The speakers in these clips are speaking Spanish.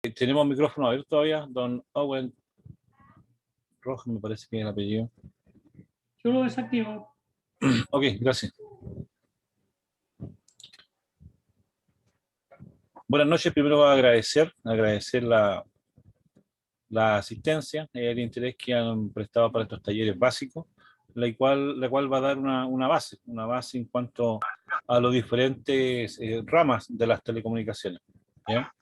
Tenemos micrófono abierto todavía, don Owen Rojas, me parece que es el apellido. Yo lo desactivo. Ok, gracias. Buenas noches, primero voy a agradecer la asistencia y el interés que han prestado para estos talleres básicos, la cual va a dar una base en cuanto a los diferentes ramas de las telecomunicaciones. ¿Ya?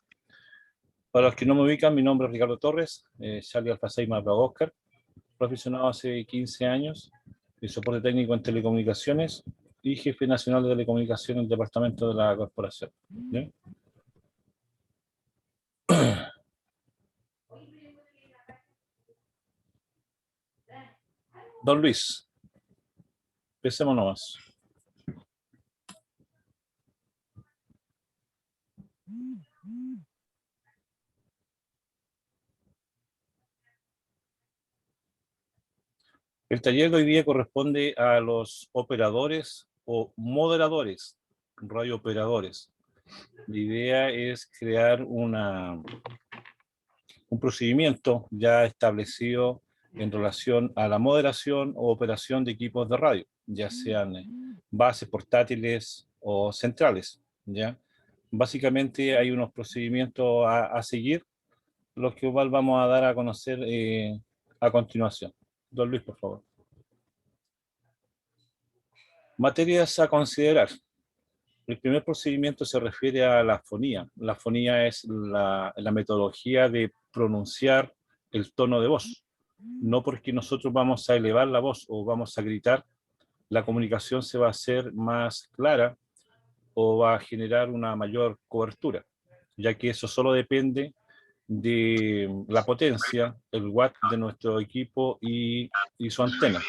Para los que no me ubican, mi nombre es Ricardo Torres, Charlie Alfa 6 más Bravo Oscar, profesional hace 15 años, de soporte técnico en telecomunicaciones y jefe nacional de telecomunicaciones en el departamento de la corporación. ¿Ya? Don Luis, empecemos nomás. El taller de hoy día corresponde a los operadores o moderadores, radiooperadores. La idea es crear un procedimiento ya establecido en relación a la moderación o operación de equipos de radio, ya sean bases portátiles o centrales, ¿ya? Básicamente hay unos procedimientos a seguir, los que vamos a dar a conocer a continuación. Don Luis, por favor. Materias a considerar. El primer procedimiento se refiere a la fonía. La fonía es la metodología de pronunciar el tono de voz. No porque nosotros vamos a elevar la voz o vamos a gritar, la comunicación se va a hacer más clara o va a generar una mayor cobertura, ya que eso solo depende de la potencia, el watt de nuestro equipo y su antena,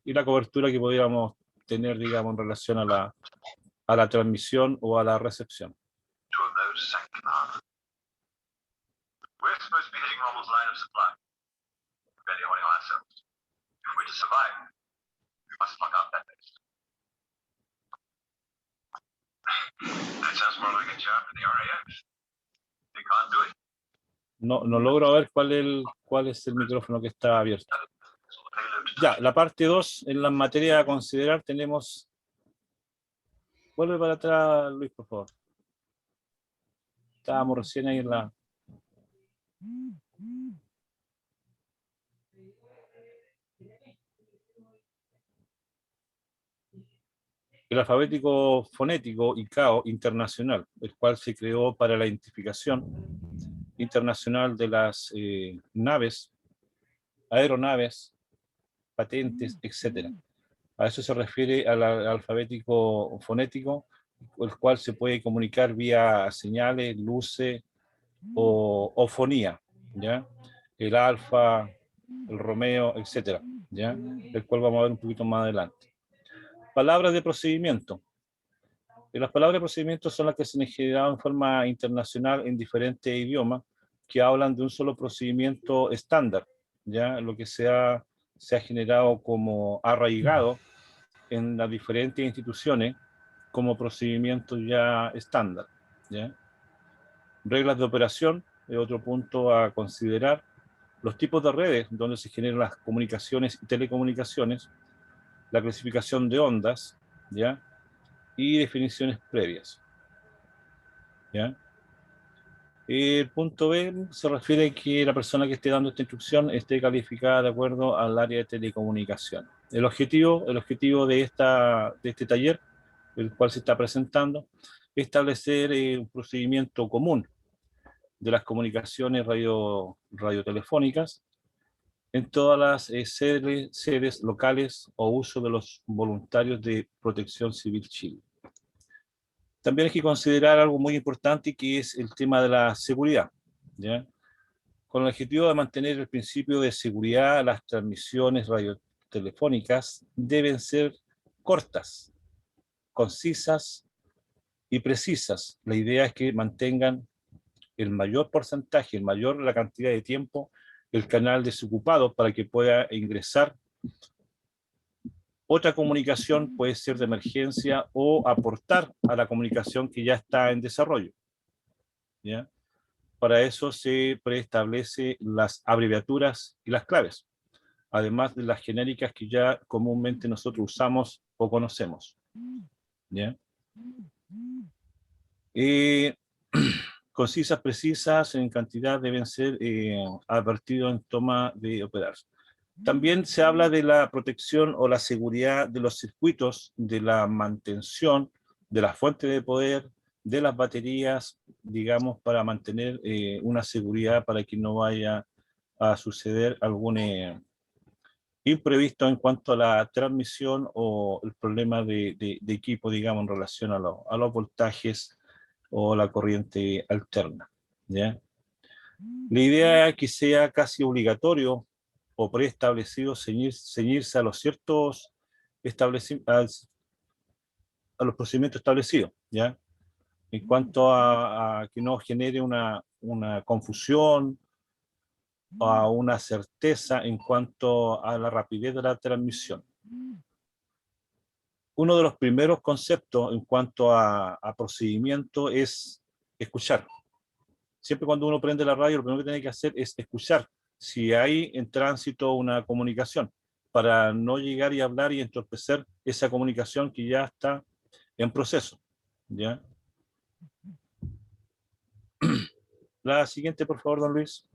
y la cobertura que podríamos tener, digamos, en relación a la transmisión o a la recepción. No logro ver cuál es el micrófono que está abierto. Ya, la parte 2, en la materia a considerar tenemos... Vuelve para atrás, Luis, por favor. Estábamos recién ahí en la... El alfabético fonético ICAO internacional, el cual se creó para la identificación internacional de las naves, aeronaves, patentes, etc. A eso se refiere al alfabético fonético, el cual se puede comunicar vía señales, luces o fonía, ¿ya? El alfa, el Romeo, etc., ¿ya? El cual vamos a ver un poquito más adelante. Palabras de procedimiento. Las palabras de procedimiento son las que se han generado en forma internacional en diferentes idiomas que hablan de un solo procedimiento estándar, ¿ya? Lo que se ha generado como arraigado en las diferentes instituciones como procedimiento ya estándar, ¿ya? Reglas de operación es otro punto a considerar. Los tipos de redes donde se generan las comunicaciones y telecomunicaciones, la clasificación de ondas, ¿ya? Y definiciones previas, ¿ya? El punto B se refiere a que la persona que esté dando esta instrucción esté calificada de acuerdo al área de telecomunicación. El objetivo de este taller, el cual se está presentando, es establecer un procedimiento común de las comunicaciones radiotelefónicas en todas las sedes locales o uso de los voluntarios de Protección Civil Chile. También hay que considerar algo muy importante, que es el tema de la seguridad, ¿ya? Con el objetivo de mantener el principio de seguridad, las transmisiones radiotelefónicas deben ser cortas, concisas y precisas. La idea es que mantengan el mayor porcentaje, la cantidad de tiempo, el canal desocupado para que pueda ingresar otra comunicación, puede ser de emergencia o aportar a la comunicación que ya está en desarrollo, ¿ya? para eso se preestablece las abreviaturas y las claves, además de las genéricas que ya comúnmente nosotros usamos o conocemos. ¿Ya? Concisas, precisas, en cantidad deben ser advertidos en toma de operar. También se habla de la protección o la seguridad de los circuitos, de la mantención, de las fuentes de poder, de las baterías, digamos, para mantener una seguridad para que no vaya a suceder algún imprevisto en cuanto a la transmisión o el problema de equipo, digamos, en relación a los voltajes o la corriente alterna. ¿Ya? La idea es que sea casi obligatorio o preestablecido ceñirse a los ciertos a los procedimientos establecidos, ¿ya? En cuanto a que no genere una confusión o a una certeza en cuanto a la rapidez de la transmisión. Uno de los primeros conceptos en cuanto a procedimiento es escuchar. Siempre cuando uno prende la radio, lo primero que tiene que hacer es escuchar si hay en tránsito una comunicación, para no llegar y hablar y entorpecer esa comunicación que ya está en proceso. ¿Ya? La siguiente, por favor, don Luis.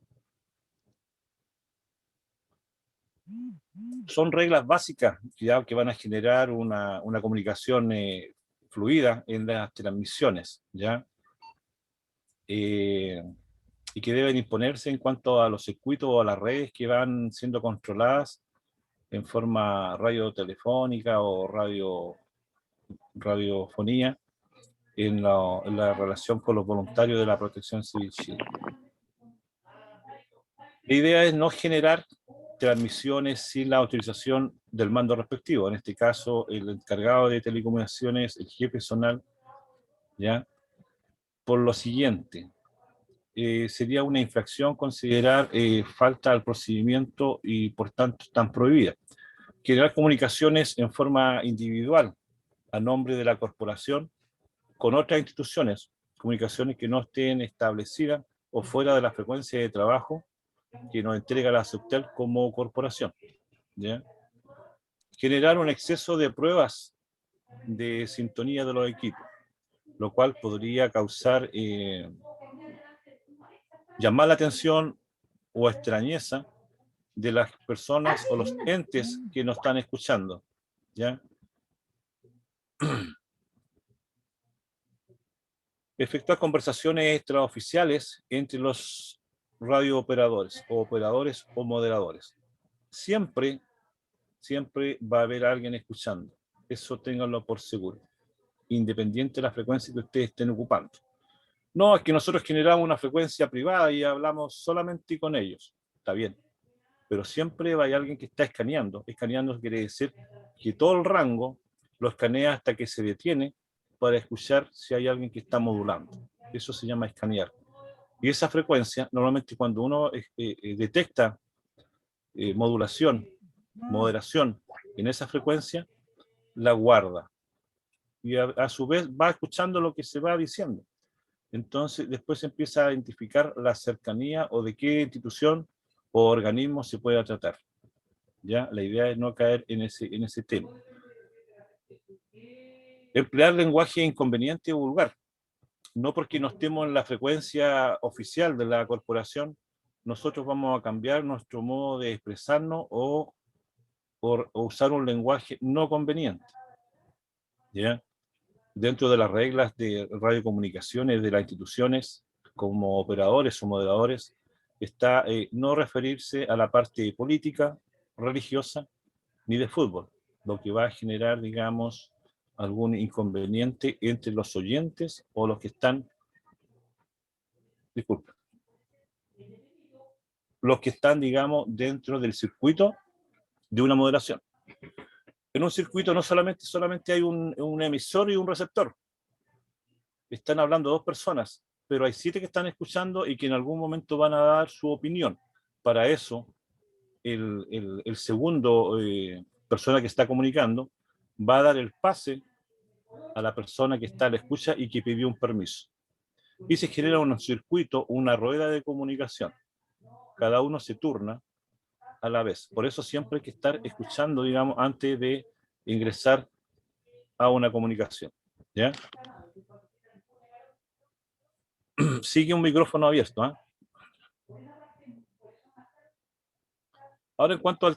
Son reglas básicas ya que van a generar una comunicación fluida en las transmisiones, ¿ya? Y que deben imponerse en cuanto a los circuitos o a las redes que van siendo controladas en forma radiotelefónica o radiofonía en la relación con los voluntarios de la Protección Civil Chile. La idea es no generar transmisiones sin la autorización del mando respectivo, en este caso el encargado de telecomunicaciones, el jefe zonal, ¿ya? Por lo siguiente, sería una infracción considerar falta al procedimiento y por tanto están prohibidas. Generar comunicaciones en forma individual a nombre de la corporación con otras instituciones, comunicaciones que no estén establecidas o fuera de la frecuencia de trabajo que nos entrega la Subtel como corporación. ¿Ya? Generar un exceso de pruebas de sintonía de los equipos, lo cual podría causar llamar la atención o extrañeza de las personas o los entes que nos están escuchando. ¿Ya? Efectuar conversaciones extraoficiales entre los radiooperadores o operadores o moderadores. Siempre va a haber alguien escuchando. Eso ténganlo por seguro, independiente de la frecuencia que ustedes estén ocupando. No, es que nosotros generamos una frecuencia privada y hablamos solamente con ellos. Está bien, pero siempre va a haber alguien que está escaneando. Escaneando quiere decir que todo el rango lo escanea hasta que se detiene para escuchar si hay alguien que está modulando. Eso se llama escanear. Y esa frecuencia, normalmente cuando uno detecta modulación, moderación en esa frecuencia, la guarda. Y a su vez va escuchando lo que se va diciendo. Entonces después se empieza a identificar la cercanía o de qué institución o organismo se pueda tratar. ¿Ya? La idea es no caer en ese tema. Emplear lenguaje inconveniente o vulgar. No porque no estemos en la frecuencia oficial de la corporación, nosotros vamos a cambiar nuestro modo de expresarnos o usar un lenguaje no conveniente. ¿Ya? Dentro de las reglas de radiocomunicaciones de las instituciones, como operadores o moderadores, está no referirse a la parte política, religiosa, ni de fútbol, lo que va a generar, digamos, algún inconveniente entre los oyentes o los que están, disculpen, los que están, digamos, dentro del circuito de una moderación. En un circuito no solamente hay un emisor y un receptor. Están hablando dos personas, pero hay 7 que están escuchando y que en algún momento van a dar su opinión. Para eso, el segundo persona que está comunicando va a dar el pase a la persona que está a la escucha y que pidió un permiso. y se genera un circuito, una rueda de comunicación. Cada uno se turna a la vez. Por eso siempre hay que estar escuchando, digamos, antes de ingresar a una comunicación. ¿Ya? Sigue un micrófono abierto. ¿Eh? Ahora, en cuanto al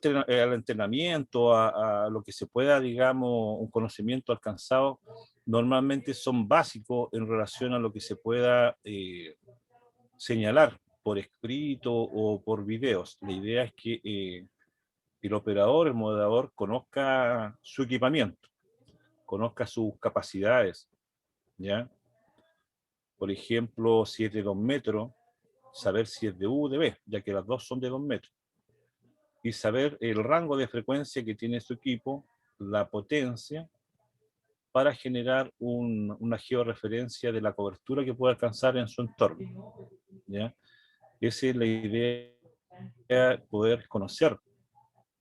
entrenamiento, a lo que se pueda, digamos, un conocimiento alcanzado, normalmente son básicos en relación a lo que se pueda señalar por escrito o por videos. La idea es que el operador, el moderador, conozca su equipamiento, conozca sus capacidades, ¿ya? Por ejemplo, si es de 2 metros, saber si es de U o de B, ya que las dos son de 2 metros. Y saber el rango de frecuencia que tiene su equipo, la potencia, para generar una georreferencia de la cobertura que puede alcanzar en su entorno, ¿ya? Esa es la idea, poder conocer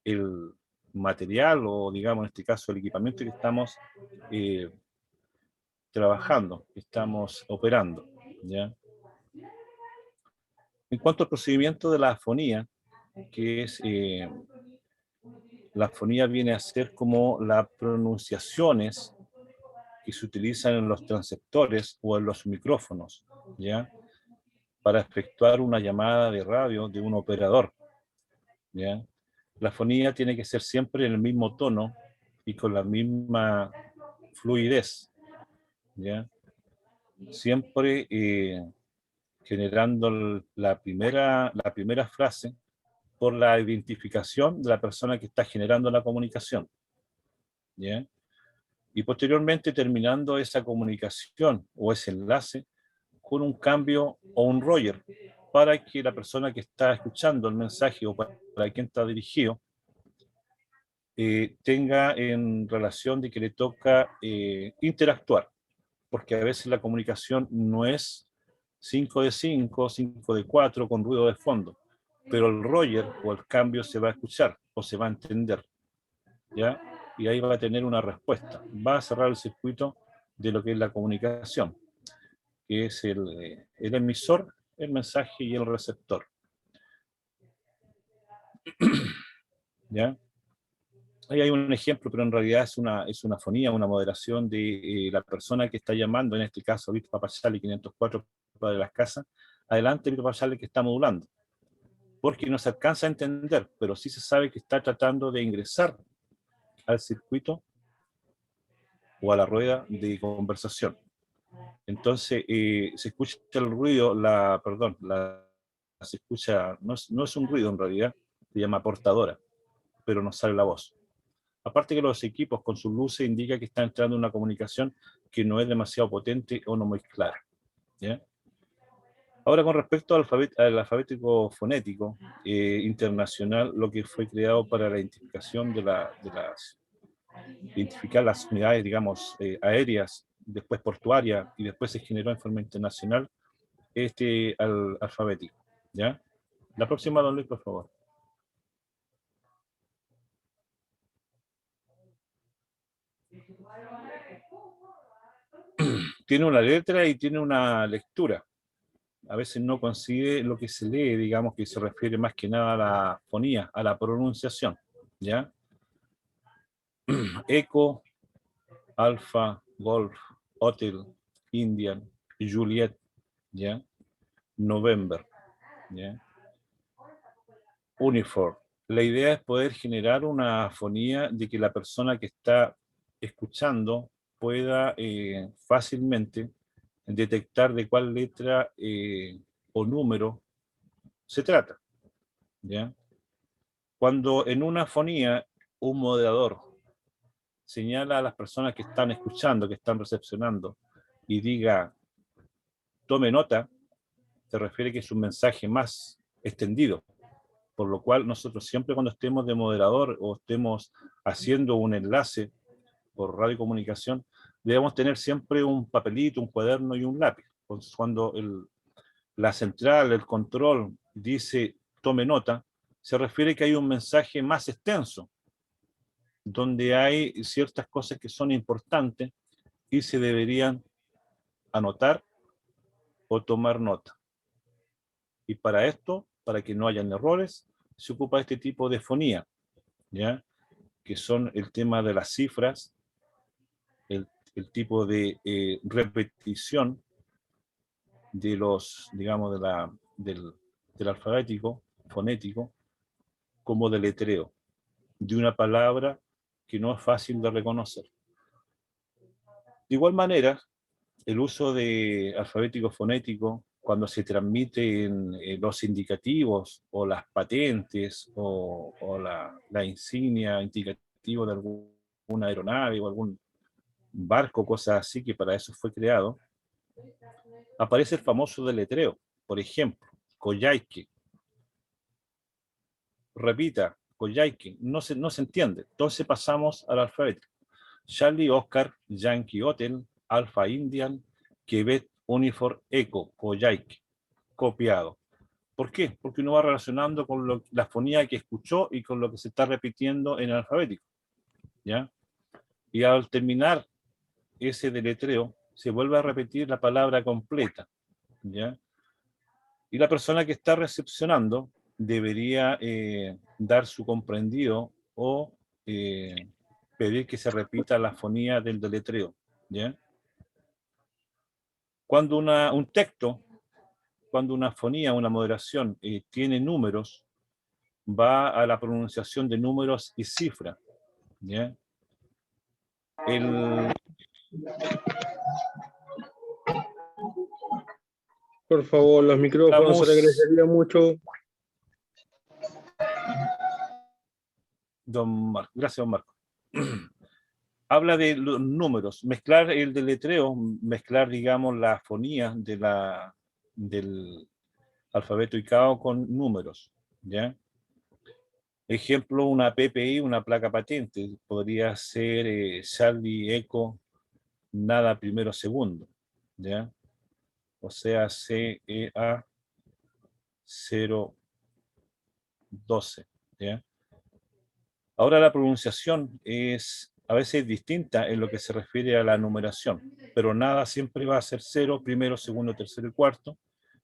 el material o, digamos, en este caso, el equipamiento que estamos trabajando, que estamos operando, ¿ya? En cuanto al procedimiento de la afonía, que es, la afonía viene a ser como las pronunciaciones que se utilizan en los transceptores o en los micrófonos, ¿ya? Para efectuar una llamada de radio de un operador, ¿ya? La afonía tiene que ser siempre en el mismo tono y con la misma fluidez, ¿ya? Siempre generando la primera frase por la identificación de la persona que está generando la comunicación, ¿ya? Y posteriormente terminando esa comunicación o ese enlace con un cambio o un Roger para que la persona que está escuchando el mensaje o para quien está dirigido tenga en relación de que le toca interactuar, porque a veces la comunicación no es 5 de 5, 5 de 4 con ruido de fondo, pero el Roger o el cambio se va a escuchar o se va a entender, ¿ya? Y ahí va a tener una respuesta. Va a cerrar el circuito de lo que es la comunicación, que es el emisor, el mensaje y el receptor, ¿ya? Ahí hay un ejemplo, pero en realidad es una fonía, una moderación de la persona que está llamando, en este caso Víctor Papachali 504 de las casas, adelante Víctor Papachali que está modulando, porque no se alcanza a entender, pero sí se sabe que está tratando de ingresar al circuito o a la rueda de conversación. Entonces se escucha el ruido, se escucha, no es un ruido en realidad, se llama portadora, pero no sale la voz. Aparte que los equipos con sus luces indican que está entrando una comunicación que no es demasiado potente o no muy clara, ¿ya? Ahora, con respecto al alfabético fonético internacional, lo que fue creado para la identificación identificar las unidades, digamos, aéreas, después portuarias, y después se generó en forma internacional alfabético, ¿ya? La próxima, don Luis, por favor. Tiene una letra y tiene una lectura. A veces no coincide lo que se lee, digamos que se refiere más que nada a la fonía, a la pronunciación, ¿ya? Eco, Alfa, Golf, Hotel, Indian, Juliet, ¿ya? November, ¿ya? Uniform. La idea es poder generar una fonía de que la persona que está escuchando pueda fácilmente detectar de cuál letra o número se trata, ¿ya? Cuando en una fonía un moderador señala a las personas que están escuchando, que están recepcionando, y diga, tome nota, se refiere que es un mensaje más extendido, por lo cual nosotros siempre cuando estemos de moderador o estemos haciendo un enlace por radiocomunicación, debemos tener siempre un papelito, un cuaderno y un lápiz. Cuando la central, el control, dice tome nota, se refiere que hay un mensaje más extenso, donde hay ciertas cosas que son importantes y se deberían anotar o tomar nota. Y para esto, para que no hayan errores, se ocupa este tipo de fonía, ¿ya? Que son el tema de las cifras, el tipo de repetición de los, digamos, del alfabético, fonético, como deletreo, de una palabra que no es fácil de reconocer. De igual manera, el uso de alfabético fonético, cuando se transmite en los indicativos o las patentes o la insignia indicativo de alguna aeronave o algún barco, cosas así, que para eso fue creado, aparece el famoso deletreo. Por ejemplo, Coyhaique. Repita, Coyhaique. No se entiende. Entonces pasamos al alfabeto. Charlie, Oscar, Yankee Hotel, Alpha Indian, Quebec Uniform Echo, Coyhaique. Copiado. ¿Por qué? Porque uno va relacionando con la fonía que escuchó y con lo que se está repitiendo en el alfabético, ¿ya? Y al terminar ese deletreo, se vuelve a repetir la palabra completa, ¿ya? Y la persona que está recepcionando debería dar su comprendido o pedir que se repita la fonía del deletreo, ¿ya? Cuando un texto, cuando una fonía, una moderación tiene números, va a la pronunciación de números y cifras, ¿ya? Por favor, los micrófonos se le agradecería mucho. Gracias, don Marco. Habla de los números, mezclar el deletreo, mezclar, digamos, la fonía del alfabeto ICAO con números, ¿ya? Ejemplo, una PPI, una placa patente, podría ser Charlie Echo, nada primero segundo, ¿ya? O sea, CEA 012, ¿ya? Ahora la pronunciación es a veces distinta en lo que se refiere a la numeración, pero nada siempre va a ser 0, primero, segundo, tercero y cuarto,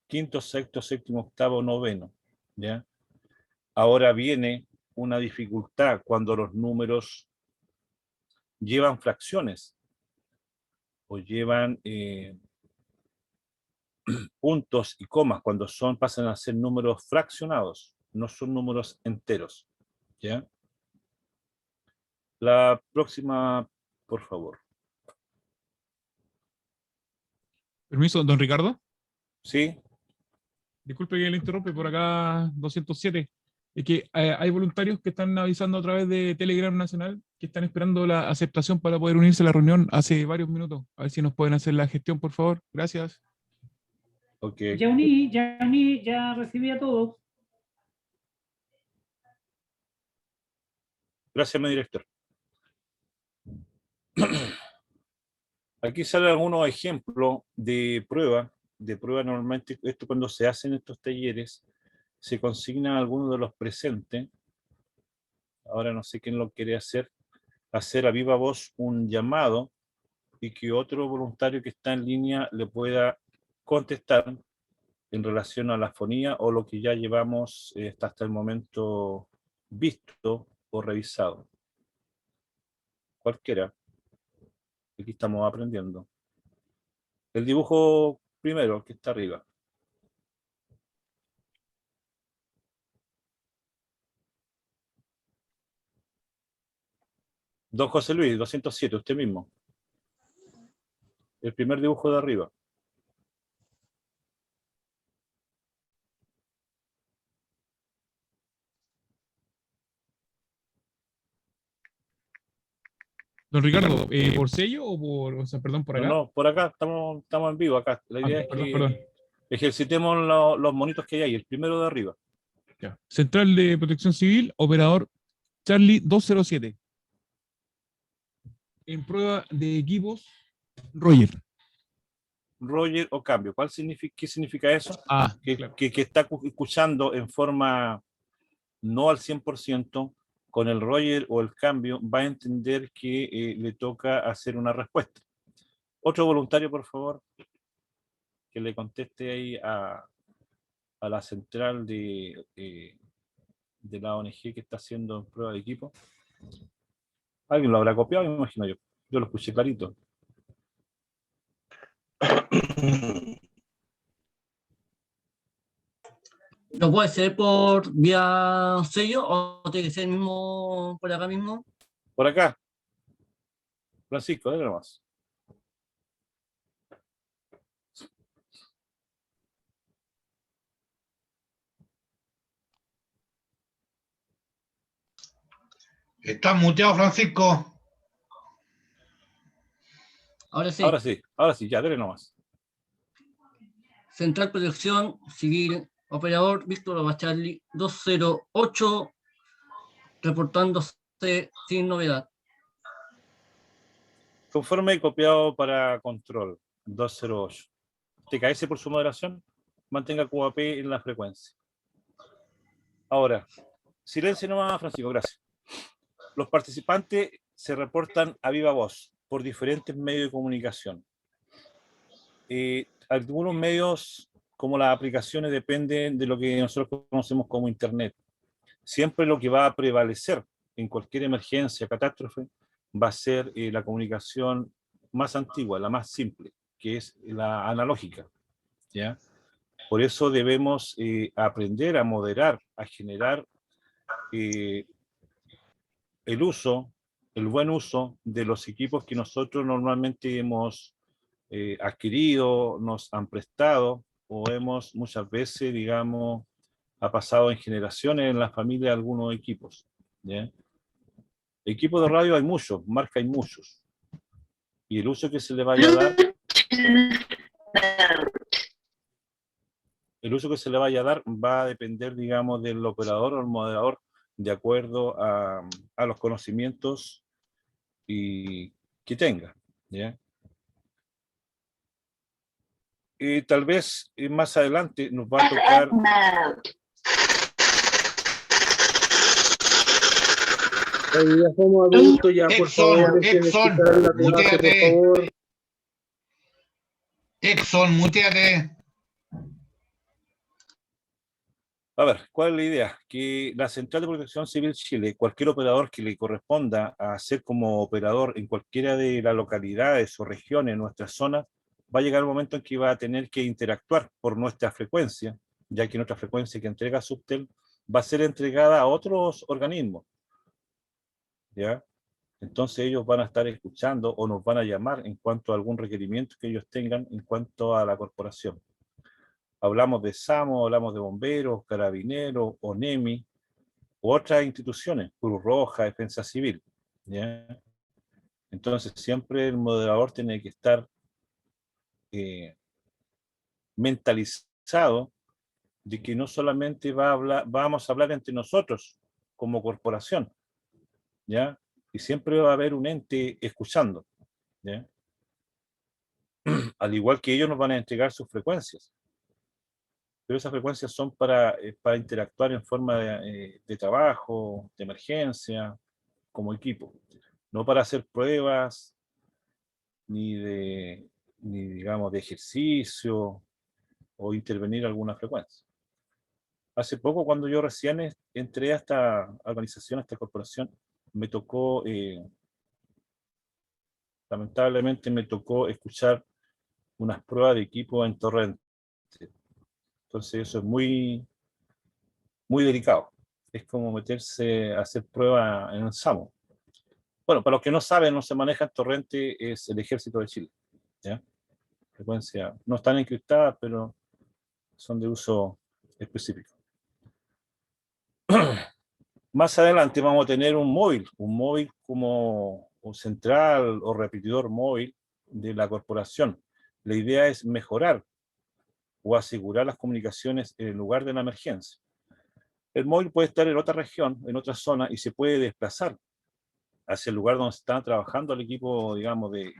quinto, sexto, séptimo, octavo, noveno, ¿ya? Ahora viene una dificultad cuando los números llevan fracciones o llevan puntos y comas, cuando pasan a ser números fraccionados, no son números enteros, ¿ya? La próxima, por favor. Permiso, don Ricardo. ¿Sí? Disculpe que le interrumpe, por acá 207. Es que hay voluntarios que están avisando a través de Telegram Nacional que están esperando la aceptación para poder unirse a la reunión hace varios minutos. A ver si nos pueden hacer la gestión, por favor. Gracias. Ok. Ya recibí a todos. Gracias, mi director. Aquí salen algunos ejemplos de prueba. Normalmente, esto cuando se hacen estos talleres, se consignan algunos de los presentes. Ahora no sé quién lo quiere hacer a viva voz un llamado y que otro voluntario que está en línea le pueda contestar en relación a la fonía o lo que ya llevamos hasta el momento visto o revisado. Cualquiera. Aquí estamos aprendiendo. El dibujo primero, que está arriba. Don José Luis, 207, usted mismo. El primer dibujo de arriba. Don Ricardo, ¿por sello o perdón, por acá? No, por acá, estamos en vivo acá. La idea es perdón, que perdón. ejercitemos los monitos que hay ahí. El primero de arriba. Ya. Central de Protección Civil, operador Charlie 207. En prueba de equipos, Roger. Roger o cambio. ¿Qué significa eso? Claro. Que está escuchando en forma no al 100%, con el Roger o el cambio, va a entender que le toca hacer una respuesta. Otro voluntario, por favor, que le conteste ahí a la central de la ONG que está haciendo prueba de equipo. Alguien lo habrá copiado, me imagino yo. Yo lo escuché clarito. ¿No puede ser por vía sello o tiene que ser mismo por acá mismo? Por acá. Francisco, dale nomás. ¿Estás muteado, Francisco? Ahora sí. Ahora sí, ya, dale nomás. Central Protección Civil, operador Víctor Abacharli 208, reportándose sin novedad. Conforme y copiado para control 208. TKS por su moderación, mantenga QAP en la frecuencia. Ahora, silencio nomás, Francisco, gracias. Los participantes se reportan a viva voz por diferentes medios de comunicación. Algunos medios, como las aplicaciones, dependen de lo que nosotros conocemos como Internet. Siempre lo que va a prevalecer en cualquier emergencia, catástrofe, va a ser la comunicación más antigua, la más simple, que es la analógica, ¿ya? Por eso debemos aprender a moderar, a generar el buen uso de los equipos que nosotros normalmente hemos adquirido, nos han prestado, o hemos muchas veces, digamos, ha pasado en generaciones en la familia algunos equipos, ¿ya? Equipos de radio hay muchos, marca hay muchos. Y el uso que se le vaya a dar, va a depender, digamos, del operador o el moderador, de acuerdo a los conocimientos que tenga, ¿ya? Tal vez más adelante nos va a tocar... Ahí ya somos adultos, ya por favor, Exxon, la clase, por favor. Exxon, muteate. A ver, ¿cuál es la idea? Que la Central de Protección Civil Chile, cualquier operador que le corresponda a ser como operador en cualquiera de las localidades o regiones en nuestra zona, va a llegar un momento en que va a tener que interactuar por nuestra frecuencia, ya que nuestra frecuencia que entrega Subtel va a ser entregada a otros organismos, ¿ya? Entonces ellos van a estar escuchando o nos van a llamar en cuanto a algún requerimiento que ellos tengan en cuanto a la corporación. Hablamos de SAMO, hablamos de bomberos, carabineros, ONEMI, u otras instituciones, Cruz Roja, Defensa Civil, ¿ya? Entonces siempre el moderador tiene que estar mentalizado de que no solamente vamos a hablar entre nosotros como corporación, ¿ya? Y siempre va a haber un ente escuchando, ¿ya? Al igual que ellos nos van a entregar sus frecuencias, pero esas frecuencias son para interactuar en forma de trabajo, de emergencia, como equipo, no para hacer pruebas, ni digamos de ejercicio, o intervenir alguna frecuencia. Hace poco, cuando yo recién entré a esta organización, a esta corporación, me tocó, lamentablemente me tocó escuchar unas pruebas de equipo en torrente. Entonces eso es muy, muy delicado. Es como meterse a hacer pruebas en el SAMO. Bueno, para los que no saben, no se maneja en torrente, es el Ejército de Chile, ¿ya? Frecuencia, no están encriptadas, pero son de uso específico. Más adelante vamos a tener un móvil como un central o repetidor móvil de la corporación. La idea es mejorar o asegurar las comunicaciones en el lugar de la emergencia. El móvil puede estar en otra región, en otra zona, y se puede desplazar hacia el lugar donde está trabajando el equipo, digamos, de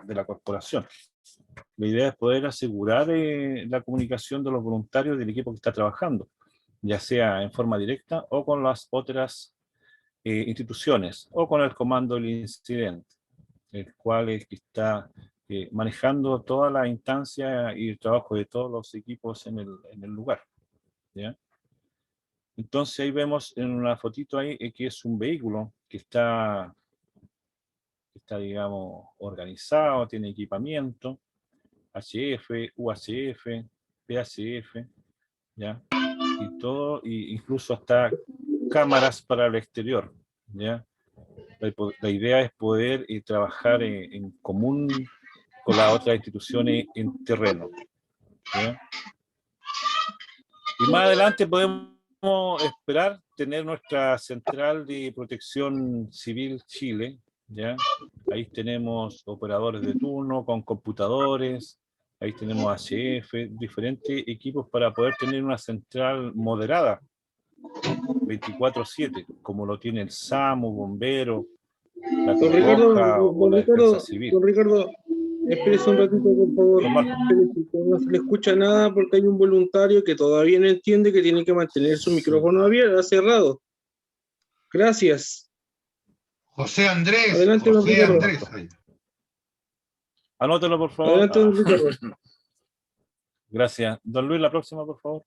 la corporación. La idea es poder asegurar la comunicación de los voluntarios del equipo que está trabajando, ya sea en forma directa o con las otras instituciones, o con el comando del incidente, el cual es que está manejando toda la instancia y el trabajo de todos los equipos en el lugar, ¿ya? Entonces ahí vemos en una fotito ahí que es un vehículo que está, digamos, organizado, tiene equipamiento, HF, UHF, PHF, ¿ya? Y todo, y incluso hasta cámaras para el exterior, ¿ya? La idea es poder trabajar en común con las otras instituciones en terreno, ¿ya? Y más adelante podemos esperar tener nuestra central de protección civil Chile, ¿ya? Ahí tenemos operadores de turno con computadores, ahí tenemos HF, diferentes equipos para poder tener una central moderada, 24/7, como lo tiene el SAMU, Bombero, la Don Cruz Ricardo, Roja o la Defensa Civil. don Ricardo, espérese un ratito, por favor. Don Marco. Espérese, que no se le escucha nada porque hay un voluntario que todavía no entiende que tiene que mantener su micrófono abierto, cerrado. Gracias. José Andrés. Adelante, don José Ricardo. Andrés. Anótelo, por favor. Adelante, don Ricardo. Gracias. Don Luis, la próxima, por favor.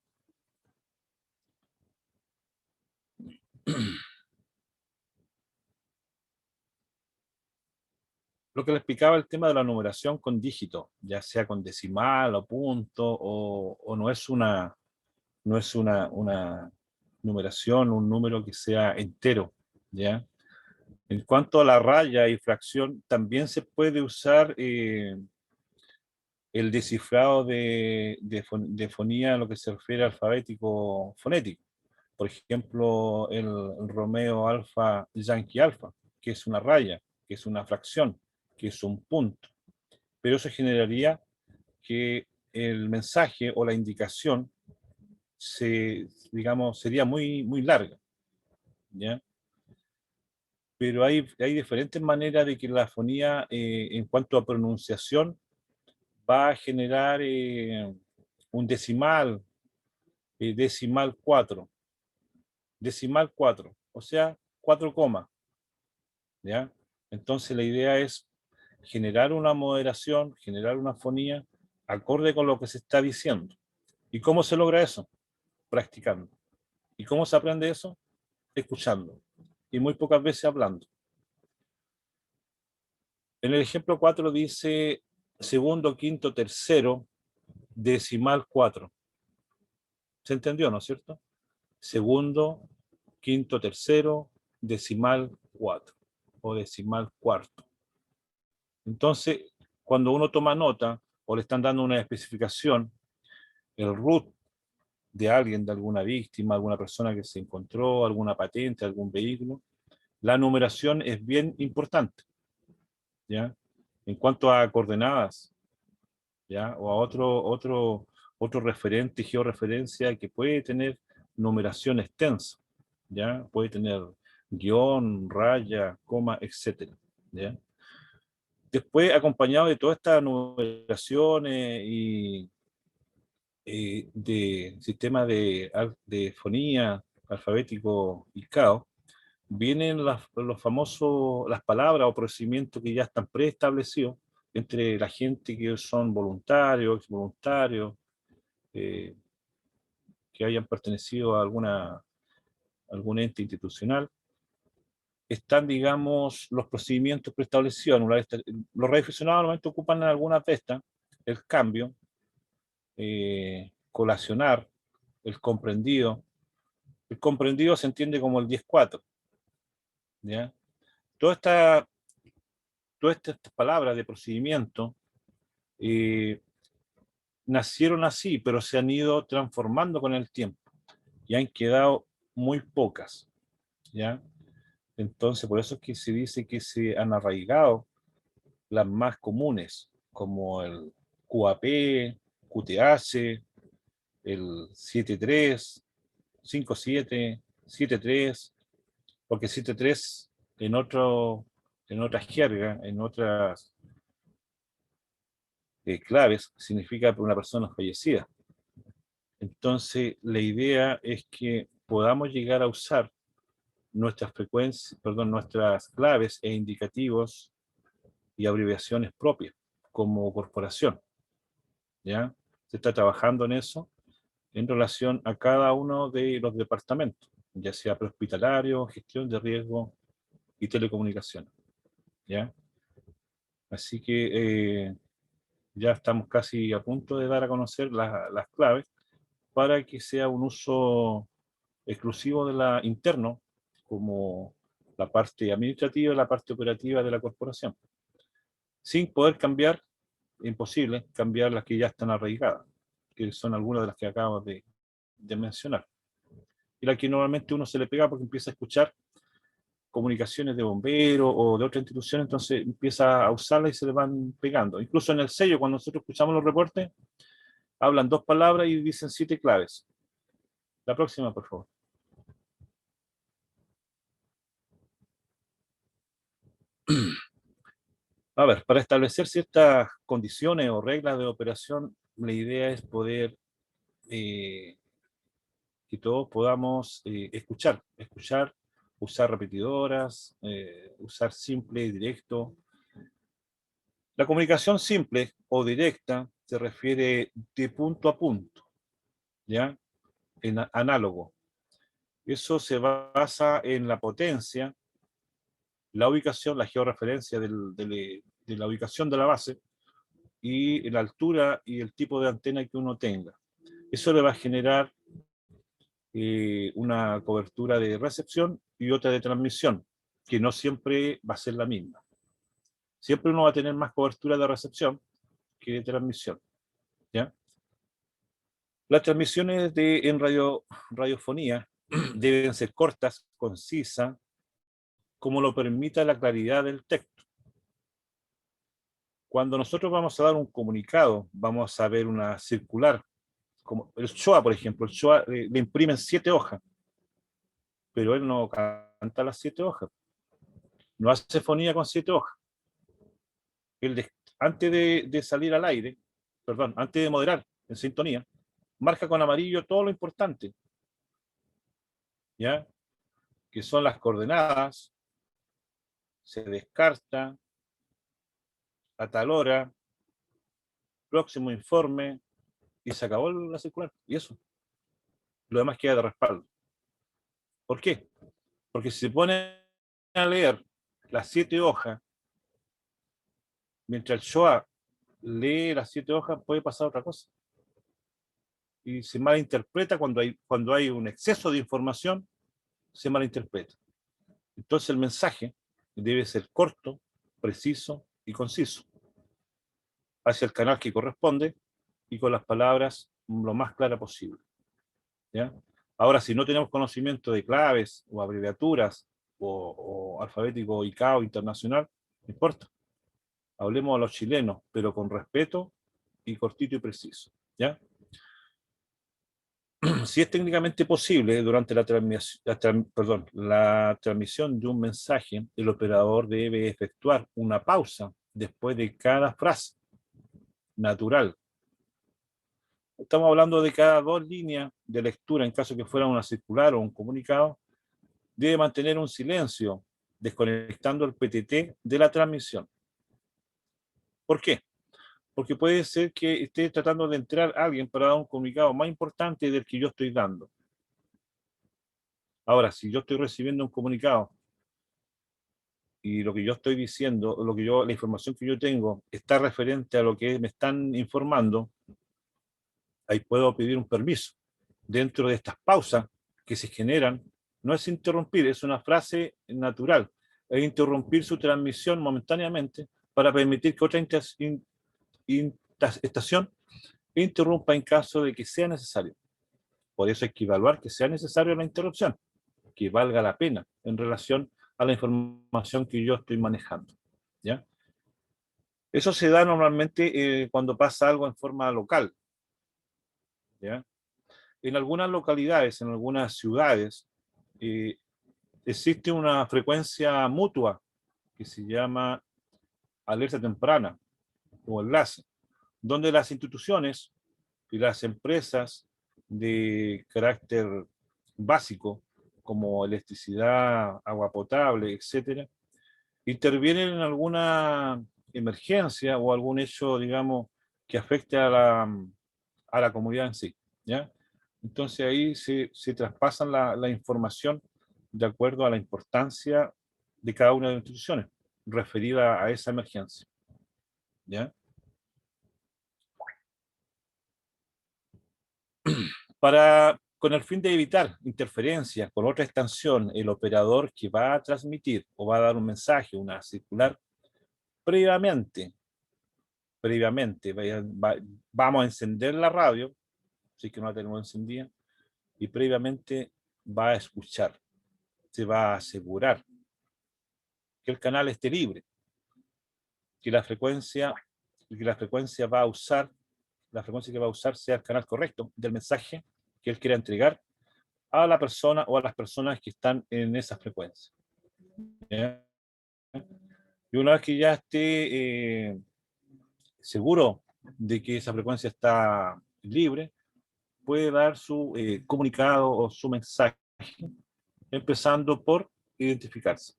Lo que le explicaba el tema de la numeración con dígito, ya sea con decimal o punto, o no es una numeración, un número que sea entero, ¿ya? En cuanto a la raya y fracción, también se puede usar el descifrado de fonía, lo que se refiere al alfabético fonético. Por ejemplo, el Romeo Alfa Yankee Alfa, que es una raya, que es una fracción, que es un punto. Pero eso generaría que el mensaje o la indicación digamos, sería muy, muy larga, ¿ya? Pero hay diferentes maneras de que la fonía, en cuanto a pronunciación, va a generar un decimal, decimal 4, o sea, 4 comas, ¿ya? Entonces la idea es generar una moderación, generar una fonía acorde con lo que se está diciendo. ¿Y cómo se logra eso? Practicando. ¿Y cómo se aprende eso? Escuchando. Y muy pocas veces hablando. En el ejemplo 4 dice segundo, quinto, tercero, decimal 4. ¿Se entendió, no es cierto? Segundo, quinto, tercero, decimal 4 o decimal cuarto. Entonces, cuando uno toma nota o le están dando una especificación, el root de alguien, de alguna víctima, alguna persona que se encontró, alguna patente, algún vehículo, la numeración es bien importante, ¿ya? En cuanto a coordenadas, ¿ya? O a otro referente, georreferencia que puede tener numeración extensa, ¿ya? Puede tener guión, raya, coma, etcétera, ¿ya? Después, acompañado de todas estas numeraciones y de sistema de fonía alfabético ICAO, vienen las palabras o procedimientos que ya están preestablecidos entre la gente que son voluntarios, exvoluntarios, que hayan pertenecido a algún ente institucional. Están, digamos, los procedimientos preestablecidos. Los radioaficionados normalmente ocupan en algunas de estas el cambio, colacionar, el comprendido. El comprendido se entiende como el 10-4, ¿ya? Todas estas palabras de procedimiento nacieron así, pero se han ido transformando con el tiempo y han quedado muy pocas, ¿ya? Entonces, por eso es que se dice que se han arraigado las más comunes, como el QAP, QTH, el 73, 57, 73, porque 73 en otras jergas, en otras claves, significa una persona fallecida. Entonces, la idea es que podamos llegar a usar nuestras frecuencias, nuestras claves e indicativos y abreviaciones propias, como corporación, ¿ya? Se está trabajando en eso en relación a cada uno de los departamentos, ya sea prehospitalario, gestión de riesgo y telecomunicaciones, ¿ya? Así que ya estamos casi a punto de dar a conocer las claves para que sea un uso exclusivo de la interno, como la parte administrativa y la parte operativa de la corporación, sin poder cambiar, imposible cambiar las que ya están arraigadas, que son algunas de las que acabo de mencionar. Y la que normalmente uno se le pega porque empieza a escuchar comunicaciones de bomberos o de otra institución, entonces empieza a usarla y se le van pegando. Incluso en el sello, cuando nosotros escuchamos los reportes, hablan 2 palabras y dicen 7 claves. La próxima, por favor. A ver, para establecer ciertas condiciones o reglas de operación, la idea es poder que todos podamos escuchar, usar repetidoras, usar simple y directo. La comunicación simple o directa se refiere de punto a punto, ¿ya? En análogo. Eso se basa en la potencia, la ubicación, la georreferencia de la ubicación de la base y la altura y el tipo de antena que uno tenga. Eso le va a generar una cobertura de recepción y otra de transmisión, que no siempre va a ser la misma. Siempre uno va a tener más cobertura de recepción que de transmisión, ¿ya? Las transmisiones en radiofonía deben ser cortas, concisas, como lo permita la claridad del texto. Cuando nosotros vamos a dar un comunicado, vamos a ver una circular, como el Shoah, por ejemplo. El Shoah le imprimen 7 hojas, pero él no canta las 7 hojas, no hace fonía con 7 hojas. Él antes de salir al aire, perdón, antes de moderar en sintonía, marca con amarillo todo lo importante, ¿ya? Que son las coordenadas, se descarta, a tal hora, próximo informe, y se acabó la circular. Y eso. Lo demás queda de respaldo. ¿Por qué? Porque si se pone a leer las 7 hojas, mientras el Shoah lee las 7 hojas, puede pasar otra cosa. Y se malinterpreta cuando hay un exceso de información, se malinterpreta. Entonces el mensaje debe ser corto, preciso y conciso, hacia el canal que corresponde y con las palabras lo más claras posible, ¿ya? Ahora, si no tenemos conocimiento de claves o abreviaturas o alfabético ICAO internacional, no importa. Hablemos a los chilenos, pero con respeto y cortito y preciso, ¿ya? Si es técnicamente posible, durante la transmisión de un mensaje, el operador debe efectuar una pausa después de cada frase natural. Estamos hablando de cada 2 líneas de lectura, en caso que fuera una circular o un comunicado, debe mantener un silencio, desconectando el PTT de la transmisión. ¿Por qué? Porque puede ser que esté tratando de entrar alguien para dar un comunicado más importante del que yo estoy dando. Ahora, si yo estoy recibiendo un comunicado y lo que yo estoy diciendo, la información que yo tengo está referente a lo que me están informando, ahí puedo pedir un permiso. Dentro de estas pausas que se generan, no es interrumpir, es una frase natural, es interrumpir su transmisión momentáneamente para permitir que otra estación interrumpa en caso de que sea necesario. Por eso hay que evaluar que sea necesaria la interrupción, que valga la pena en relación a la información que yo estoy manejando, ¿ya? Eso se da normalmente cuando pasa algo en forma local, ¿ya? En algunas localidades, en algunas ciudades, existe una frecuencia mutua que se llama alerta temprana o enlace, donde las instituciones y las empresas de carácter básico, como electricidad, agua potable, etcétera, intervienen en alguna emergencia o algún hecho, digamos, que afecte a la comunidad en sí, ¿ya? Entonces ahí se traspasan la información de acuerdo a la importancia de cada una de las instituciones referida a esa emergencia, ¿ya? Con el fin de evitar interferencias con otra estación, el operador que va a transmitir o va a dar un mensaje, una circular, previamente vamos a encender la radio, si es que no la tenemos encendida, y previamente va a escuchar, se va a asegurar que el canal esté libre, que la frecuencia va a usar, la frecuencia que va a usar sea el canal correcto del mensaje que él quiera entregar a la persona o a las personas que están en esa frecuencia, ¿ya? Y una vez que ya esté seguro de que esa frecuencia está libre, puede dar su comunicado o su mensaje, empezando por identificarse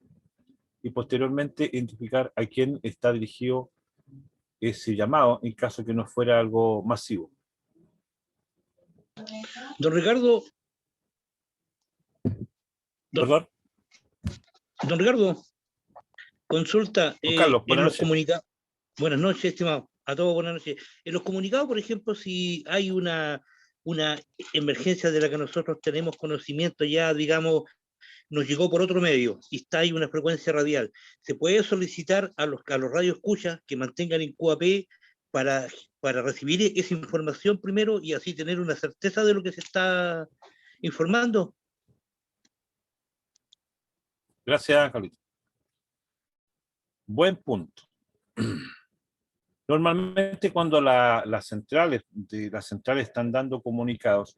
y posteriormente identificar a quién está dirigido ese llamado en caso que no fuera algo masivo. Don Ricardo, ¿Perdón? don Ricardo, consulta Juan Carlos, en buenas los noches. comunicados. Buenas noches, estimado. A todos buenas noches. En los comunicados, por ejemplo, si hay una emergencia de la que nosotros tenemos conocimiento ya, digamos, nos llegó por otro medio y está ahí una frecuencia radial, ¿se puede solicitar a los radioescuchas que mantengan en QAP para recibir esa información primero y así tener una certeza de lo que se está informando? Gracias, Carlito. Buen punto. Normalmente cuando las centrales están dando comunicados,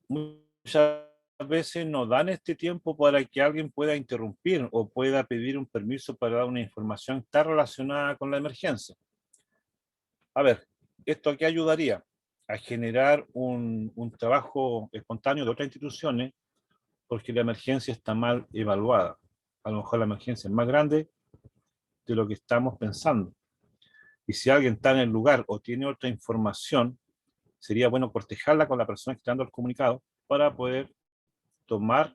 muchas veces nos dan este tiempo para que alguien pueda interrumpir o pueda pedir un permiso para dar una información que está relacionada con la emergencia. A ver, ¿esto a qué ayudaría? A generar un trabajo espontáneo de otras instituciones, porque la emergencia está mal evaluada. A lo mejor la emergencia es más grande de lo que estamos pensando. Y si alguien está en el lugar o tiene otra información, sería bueno cortejarla con la persona que está dando el comunicado para poder tomar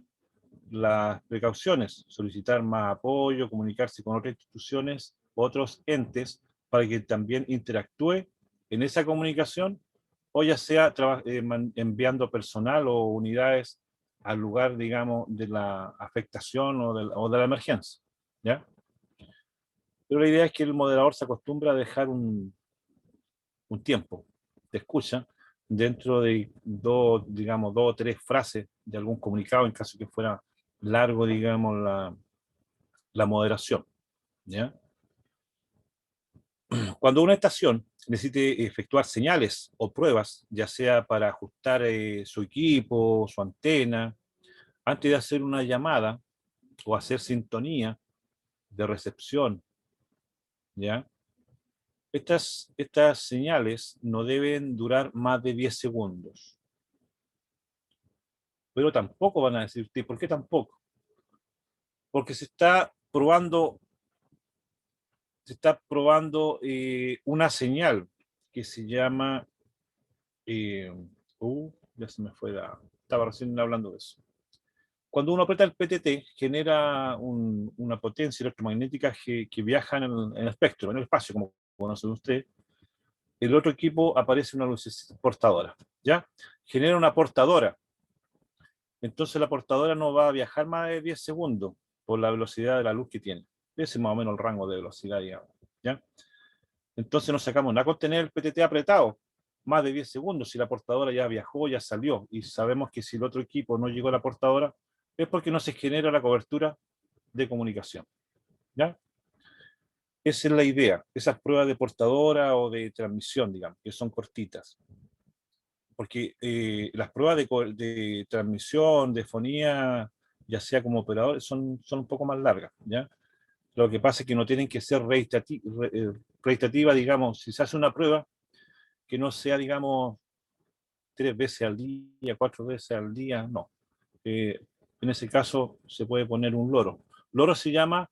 las precauciones, solicitar más apoyo, comunicarse con otras instituciones, otros entes, para que también interactúe en esa comunicación, o ya sea enviando personal o unidades al lugar, digamos, de la afectación o de la emergencia, ¿ya? Pero la idea es que el moderador se acostumbra a dejar un tiempo de escucha dentro de dos o tres frases de algún comunicado, en caso que fuera largo, digamos, la moderación, ¿ya? Cuando una estación necesite efectuar señales o pruebas, ya sea para ajustar su equipo, su antena, antes de hacer una llamada o hacer sintonía de recepción, ¿ya? Estas señales no deben durar más de 10 segundos. Pero tampoco van a decir, ¿por qué tampoco? Porque se está probando una señal que se llama, ya se me fue estaba recién hablando de eso. Cuando uno aprieta el PTT, genera una potencia electromagnética que viaja en el espectro, en el espacio, como conocen ustedes. El otro equipo aparece una luz portadora, ¿ya? Genera una portadora. Entonces la portadora no va a viajar más de 10 segundos por la velocidad de la luz que tiene. Ese es más o menos el rango de velocidad, digamos, ¿ya? Entonces no sacamos nada con tener el PTT apretado más de 10 segundos si la portadora ya viajó, ya salió, y sabemos que si el otro equipo no llegó a la portadora es porque no se genera la cobertura de comunicación, ¿ya? Esa es la idea, esas pruebas de portadora o de transmisión, digamos, que son cortitas. Porque las pruebas de transmisión, de fonía, ya sea como operadores, son un poco más largas, ¿ya? Lo que pasa es que no tienen que ser reiterativas, digamos, si se hace una prueba, que no sea, digamos, 3 veces al día, 4 veces al día, no. En ese caso se puede poner un loro. Loro se llama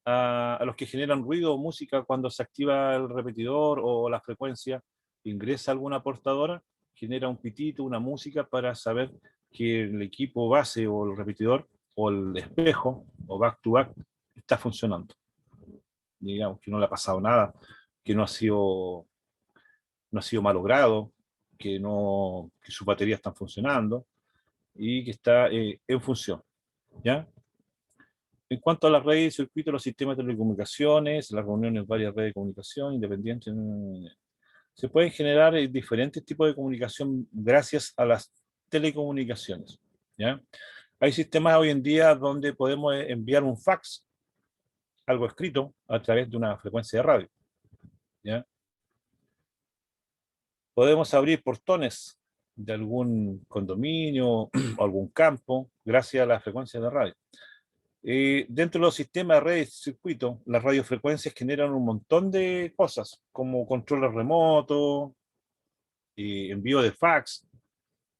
a los que generan ruido o música cuando se activa el repetidor o la frecuencia, ingresa alguna portadora, genera un pitito, una música para saber que el equipo base o el repetidor o el espejo o back to back está funcionando. Digamos que no le ha pasado nada, que no ha sido malogrado, que sus baterías están funcionando y que está en función, ¿ya? En cuanto a las redes y circuitos, los sistemas de telecomunicaciones, las reuniones, varias redes de comunicación independientes, se pueden generar diferentes tipos de comunicación gracias a las telecomunicaciones, ¿ya? Hay sistemas hoy en día donde podemos enviar un fax, algo escrito, a través de una frecuencia de radio, ¿ya? Podemos abrir portones de algún condominio o algún campo gracias a las frecuencias de radio. Dentro de los sistemas de redes y circuitos, las radiofrecuencias generan un montón de cosas, como controles remotos, envío de fax,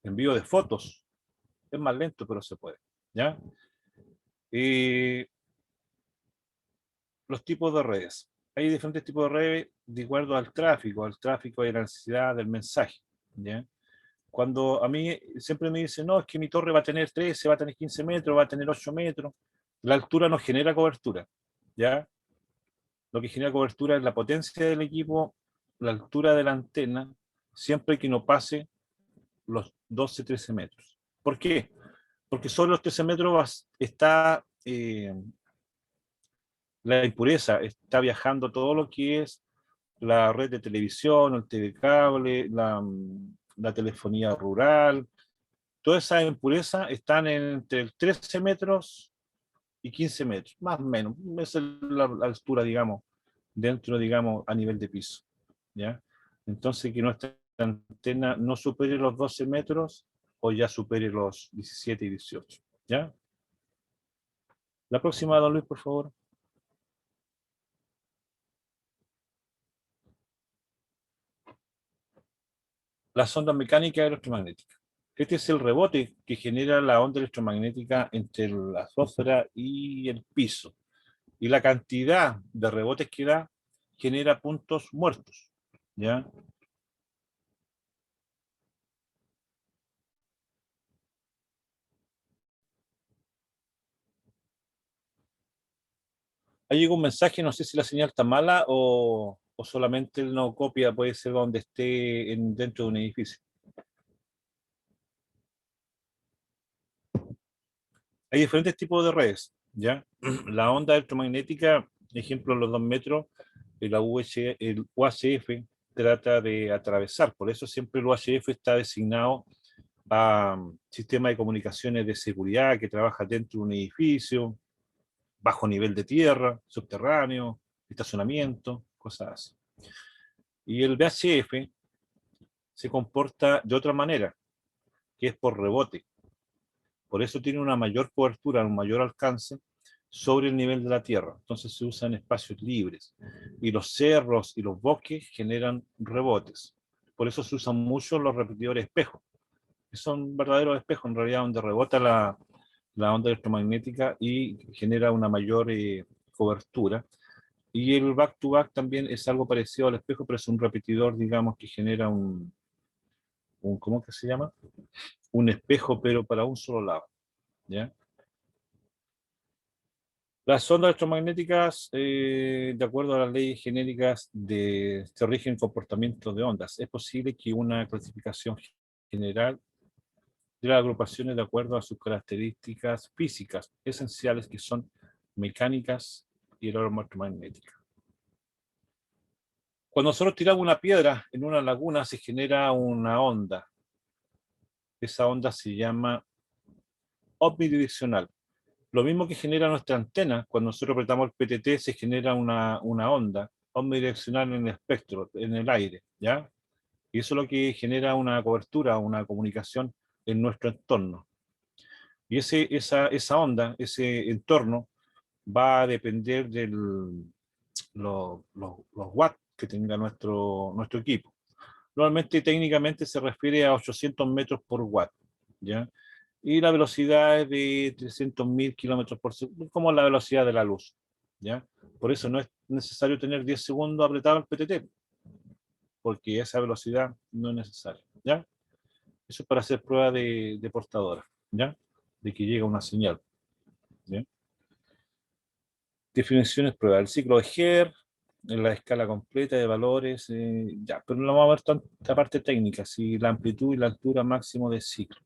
envío de fotos. Es más lento, pero se puede, ¿ya? Los tipos de redes. Hay diferentes tipos de redes de acuerdo al tráfico y la necesidad del mensaje, ¿ya? Cuando a mí siempre me dicen, no, es que mi torre va a tener 13, va a tener 15 metros, va a tener 8 metros, la altura no genera cobertura, ¿ya? Lo que genera cobertura es la potencia del equipo, la altura de la antena, siempre que no pase los 12, 13 metros. ¿Por qué? Porque sobre los 13 metros está la impureza, está viajando todo lo que es la red de televisión, el TV cable, la telefonía rural. Todas esas impurezas están entre el 13 metros y 15 metros, más o menos. Esa es la altura, digamos, dentro, digamos, a nivel de piso, ¿ya? Entonces, que nuestra antena no supere los 12 metros o ya supere los 17 y 18, ¿ya? La próxima, don Luis, por favor. Las ondas mecánicas electromagnéticas. Este es el rebote que genera la onda electromagnética entre la atmósfera y el piso. Y la cantidad de rebotes que da genera puntos muertos, ¿ya? Ahí llegó un mensaje, no sé si la señal está mala o solamente él no copia, puede ser donde esté dentro de un edificio. Hay diferentes tipos de redes, ¿ya? La onda electromagnética, ejemplo, los 2 metros, el UHF trata de atravesar, por eso siempre el UHF está designado a sistema de comunicaciones de seguridad que trabaja dentro de un edificio, bajo nivel de tierra, subterráneo, estacionamiento, cosas así. Y el VHF se comporta de otra manera, que es por rebote. Por eso tiene una mayor cobertura, un mayor alcance sobre el nivel de la tierra. Entonces se usa en espacios libres. Y los cerros y los bosques generan rebotes. Por eso se usan mucho los repetidores espejos, que son verdaderos espejos, en realidad, donde rebota la onda electromagnética y genera una mayor cobertura. Y el back-to-back también es algo parecido al espejo, pero es un repetidor, digamos, que genera ¿cómo que se llama? Un espejo, pero para un solo lado, ¿ya? Las ondas electromagnéticas, de acuerdo a las leyes genéricas se rigen comportamientos de ondas. Es posible que una clasificación general de las agrupaciones de acuerdo a sus características físicas esenciales, que son mecánicas y electromagnéticas. Cuando nosotros tiramos una piedra en una laguna, se genera una onda. Esa onda se llama omnidireccional. Lo mismo que genera nuestra antena, cuando nosotros apretamos el PTT, se genera una onda omnidireccional en el espectro, en el aire, ¿ya? Y eso es lo que genera una cobertura, una comunicación en nuestro entorno. Y esa onda, ese entorno, va a depender de los watts que tenga nuestro equipo. Normalmente, técnicamente, se refiere a 800 metros por watt, ¿ya? Y la velocidad es de 300.000 kilómetros por segundo, como la velocidad de la luz, ¿ya? Por eso no es necesario tener 10 segundos apretado el PTT, porque esa velocidad no es necesaria, ¿ya? Eso es para hacer prueba de portadora, ¿ya? De que llega una señal, ¿ya? Definiciones, prueba. El ciclo de Hertz, en la escala completa de valores, ya, pero no vamos a ver tanta parte técnica, si la amplitud y la altura máximo de ciclo.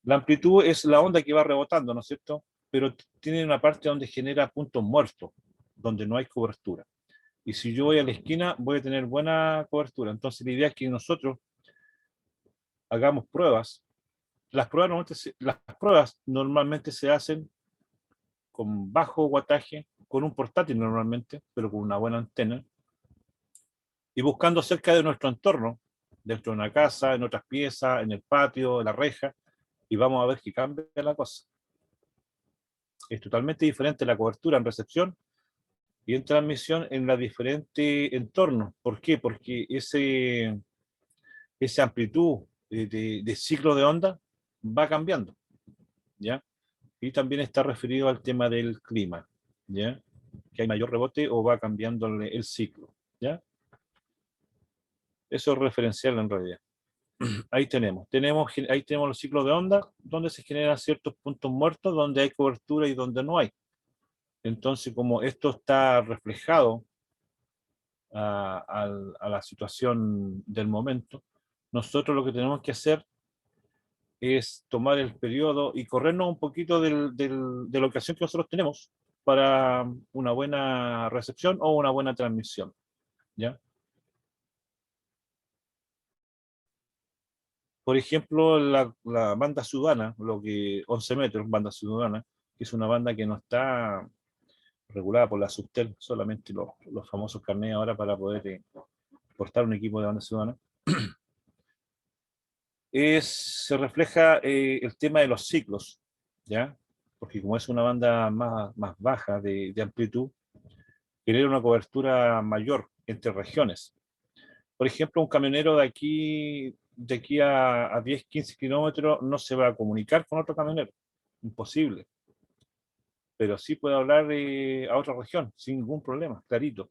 La amplitud es la onda que va rebotando, ¿no es cierto? Pero tiene una parte donde genera puntos muertos, donde no hay cobertura. Y si yo voy a la esquina, voy a tener buena cobertura. Entonces la idea es que nosotros hagamos pruebas. Las pruebas normalmente se hacen con bajo wattaje, con un portátil normalmente, pero con una buena antena, y buscando cerca de nuestro entorno, dentro de una casa, en otras piezas, en el patio, en la reja, y vamos a ver que cambia la cosa. Es totalmente diferente la cobertura en recepción y en transmisión en los diferentes entornos. ¿Por qué? Porque esa amplitud de ciclo de onda va cambiando, ¿ya? Y también está referido al tema del clima, ¿ya? Que hay mayor rebote o va cambiando el ciclo, ¿ya? Eso es referencial en realidad. Ahí tenemos los ciclos de onda, donde se generan ciertos puntos muertos, donde hay cobertura y donde no hay. Entonces, como esto está reflejado a la situación del momento, nosotros lo que tenemos que hacer es tomar el periodo y corrernos un poquito de la ocasión que nosotros tenemos para una buena recepción o una buena transmisión, ¿ya? Por ejemplo, la banda sudana, 11 metros, banda sudana, que es una banda que no está regulada por la Subtel, solamente los famosos carnets ahora para poder portar un equipo de banda sudana, se refleja el tema de los ciclos, ¿ya? Porque como es una banda más baja de amplitud, genera una cobertura mayor entre regiones. Por ejemplo, un camionero de aquí a 10, 15 kilómetros no se va a comunicar con otro camionero. Imposible. Pero sí puede hablar a otra región, sin ningún problema, clarito.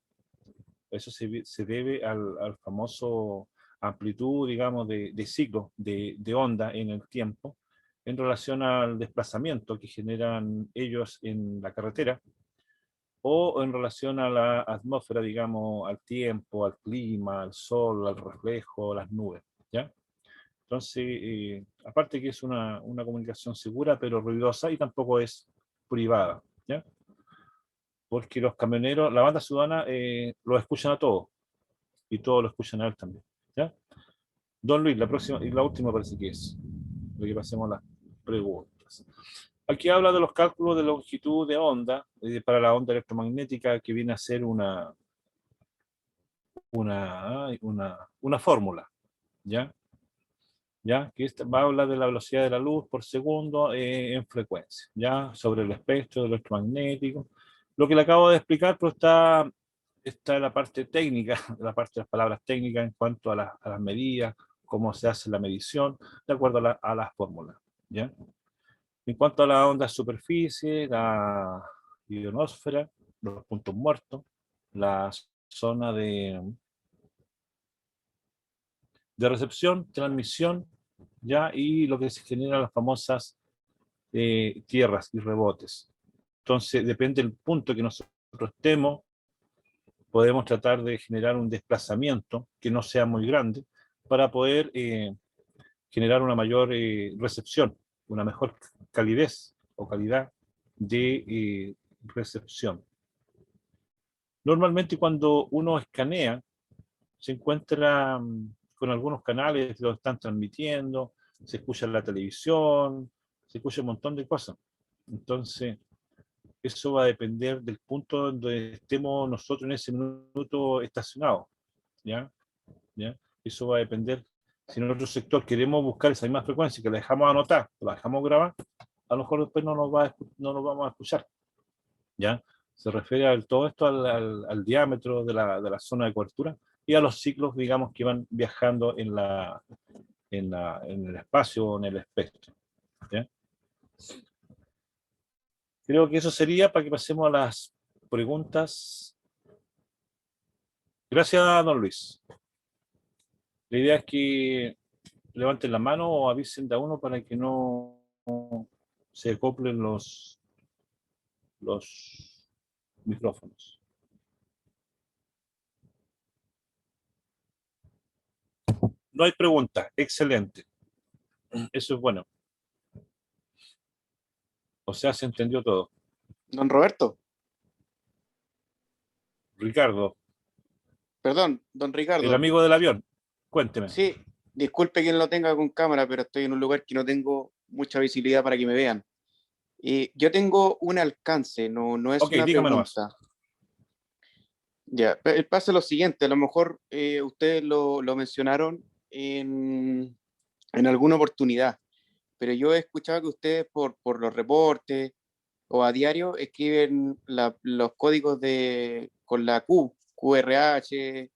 Eso se debe al famoso amplitud, digamos, de ciclo, de onda en el tiempo, en relación al desplazamiento que generan ellos en la carretera, o en relación a la atmósfera, digamos, al tiempo, al clima, al sol, al reflejo, las nubes, ¿ya? Entonces, aparte que es una comunicación segura, pero ruidosa, y tampoco es privada, ¿ya? Porque los camioneros, la banda ciudadana, lo escuchan a todos, y todos lo escuchan a él también, ¿ya? Don Luis, la próxima y la última parece que es, lo que pasemos a las preguntas. Aquí habla de los cálculos de longitud de onda para la onda electromagnética, que viene a ser una fórmula, ¿ya? ¿Ya? Que va a hablar de la velocidad de la luz por segundo en frecuencia, ¿ya? Sobre el espectro electromagnético. Lo que le acabo de explicar, pero está en la parte técnica, la parte de las palabras técnicas en cuanto a las medidas, cómo se hace la medición, de acuerdo a las fórmulas, ¿ya? En cuanto a la onda de superficie, la ionosfera, los puntos muertos, la zona de recepción, transmisión, ¿ya? Y lo que se genera las famosas tierras y rebotes. Entonces, depende del punto que nosotros estemos, podemos tratar de generar un desplazamiento que no sea muy grande para poder generar una mayor recepción, una mejor calidez o calidad de recepción. Normalmente cuando uno escanea, se encuentra con algunos canales que lo están transmitiendo, se escucha en la televisión, se escucha un montón de cosas. Entonces, eso va a depender del punto donde estemos nosotros en ese minuto estacionados, ¿ya? ¿Ya? Eso va a depender. Si en otro sector queremos buscar esa misma frecuencia que la dejamos anotar, la dejamos grabar, a lo mejor después no nos vamos a escuchar, ¿ya? Se refiere a todo esto al diámetro de la zona de cobertura y a los ciclos, digamos, que van viajando en el espacio o en el espectro, ¿ya? Creo que eso sería para que pasemos a las preguntas. Gracias, don Luis. La idea es que levanten la mano o avisen de a uno para que no se acoplen los micrófonos. No hay preguntas. Excelente. Eso es bueno. O sea, se entendió todo. Don Roberto, Ricardo, perdón, don el Ricardo. amigo del avión, cuénteme. Sí, disculpe quien lo tenga con cámara, pero estoy en un lugar que no tengo mucha visibilidad para que me vean. Yo tengo un alcance, no es Ok, una dígame nomás. pregunta. Ya, pasa lo siguiente, a lo mejor ustedes lo mencionaron en alguna oportunidad, pero yo he escuchado que ustedes por los reportes o a diario escriben los códigos con la QRH,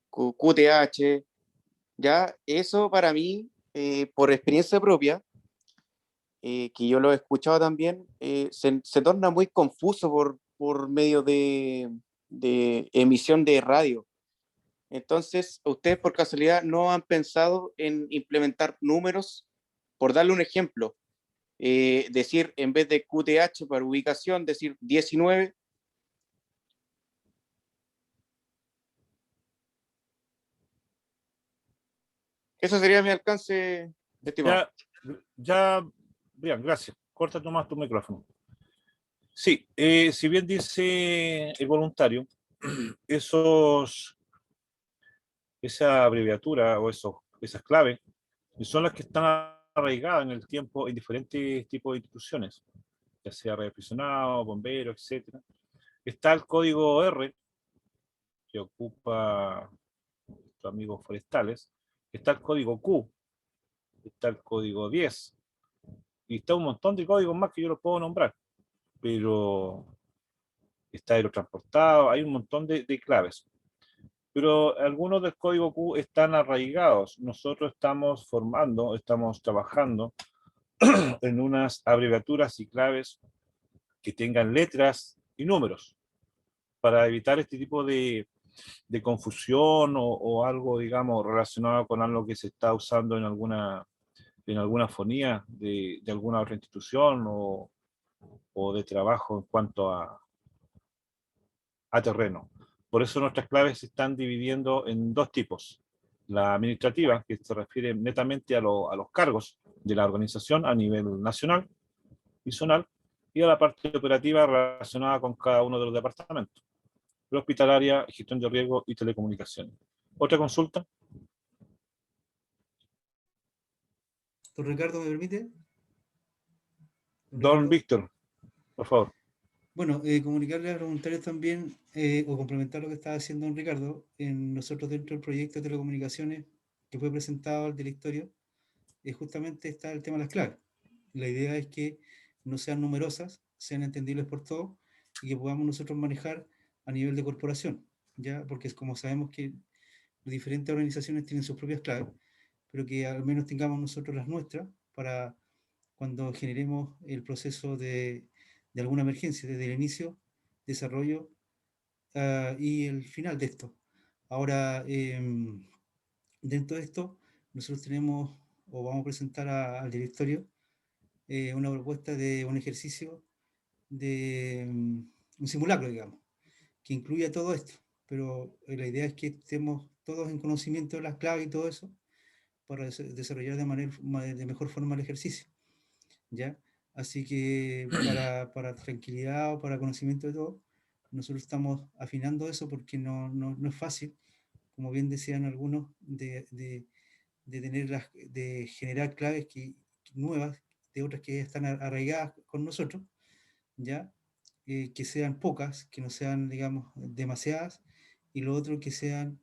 QTH, ya eso para mí, por experiencia propia, que yo lo he escuchado también, se torna muy confuso por medio de emisión de radio. Entonces, ¿ustedes por casualidad no han pensado en implementar números? Por darle un ejemplo, decir en vez de QTH para ubicación, decir 19. Eso sería mi alcance, estimado. Ya, bien, gracias. Corta nomás tu micrófono. Sí, si bien dice el voluntario, esa abreviatura o esas claves son las que están arraigadas en el tiempo en diferentes tipos de instituciones, ya sea radioaficionado, bombero, etc. Está el código R, que ocupa nuestros amigos forestales. Está el código Q, está el código 10, y está un montón de códigos más que yo los puedo nombrar, pero está aerotransportado, hay un montón de claves. Pero algunos del código Q están arraigados. Nosotros estamos formando, estamos trabajando en unas abreviaturas y claves que tengan letras y números para evitar este tipo de confusión o algo, digamos, relacionado con algo que se está usando en alguna fonía de alguna otra institución o de trabajo en cuanto a terreno. Por eso nuestras claves se están dividiendo en dos tipos. La administrativa, que se refiere netamente a los cargos de la organización a nivel nacional y zonal, y a la parte operativa relacionada con cada uno de los departamentos. Hospitalaria, gestión de riesgo y telecomunicaciones. ¿Otra consulta? Don Ricardo, ¿me permite? Don Víctor, por favor. Bueno, comunicarle a los voluntarios también, o complementar lo que estaba haciendo don Ricardo, nosotros dentro del proyecto de telecomunicaciones que fue presentado al directorio, justamente está el tema de las claves. La idea es que no sean numerosas, sean entendibles por todos y que podamos nosotros manejar a nivel de corporación, ¿ya? Porque es como sabemos que diferentes organizaciones tienen sus propias claves, pero que al menos tengamos nosotros las nuestras para cuando generemos el proceso de alguna emergencia, desde el inicio, desarrollo y el final de esto. Ahora, dentro de esto, nosotros tenemos o vamos a presentar al directorio una propuesta de un ejercicio de un simulacro, digamos, que incluya todo esto. Pero la idea es que estemos todos en conocimiento de las claves y todo eso para desarrollar de mejor forma el ejercicio, ¿ya? Así que para tranquilidad o para conocimiento de todo, nosotros estamos afinando eso porque no es fácil, como bien decían algunos, de generar claves nuevas, de otras que ya están arraigadas con nosotros, ¿ya? Que sean pocas, que no sean, digamos, demasiadas, y lo otro que sean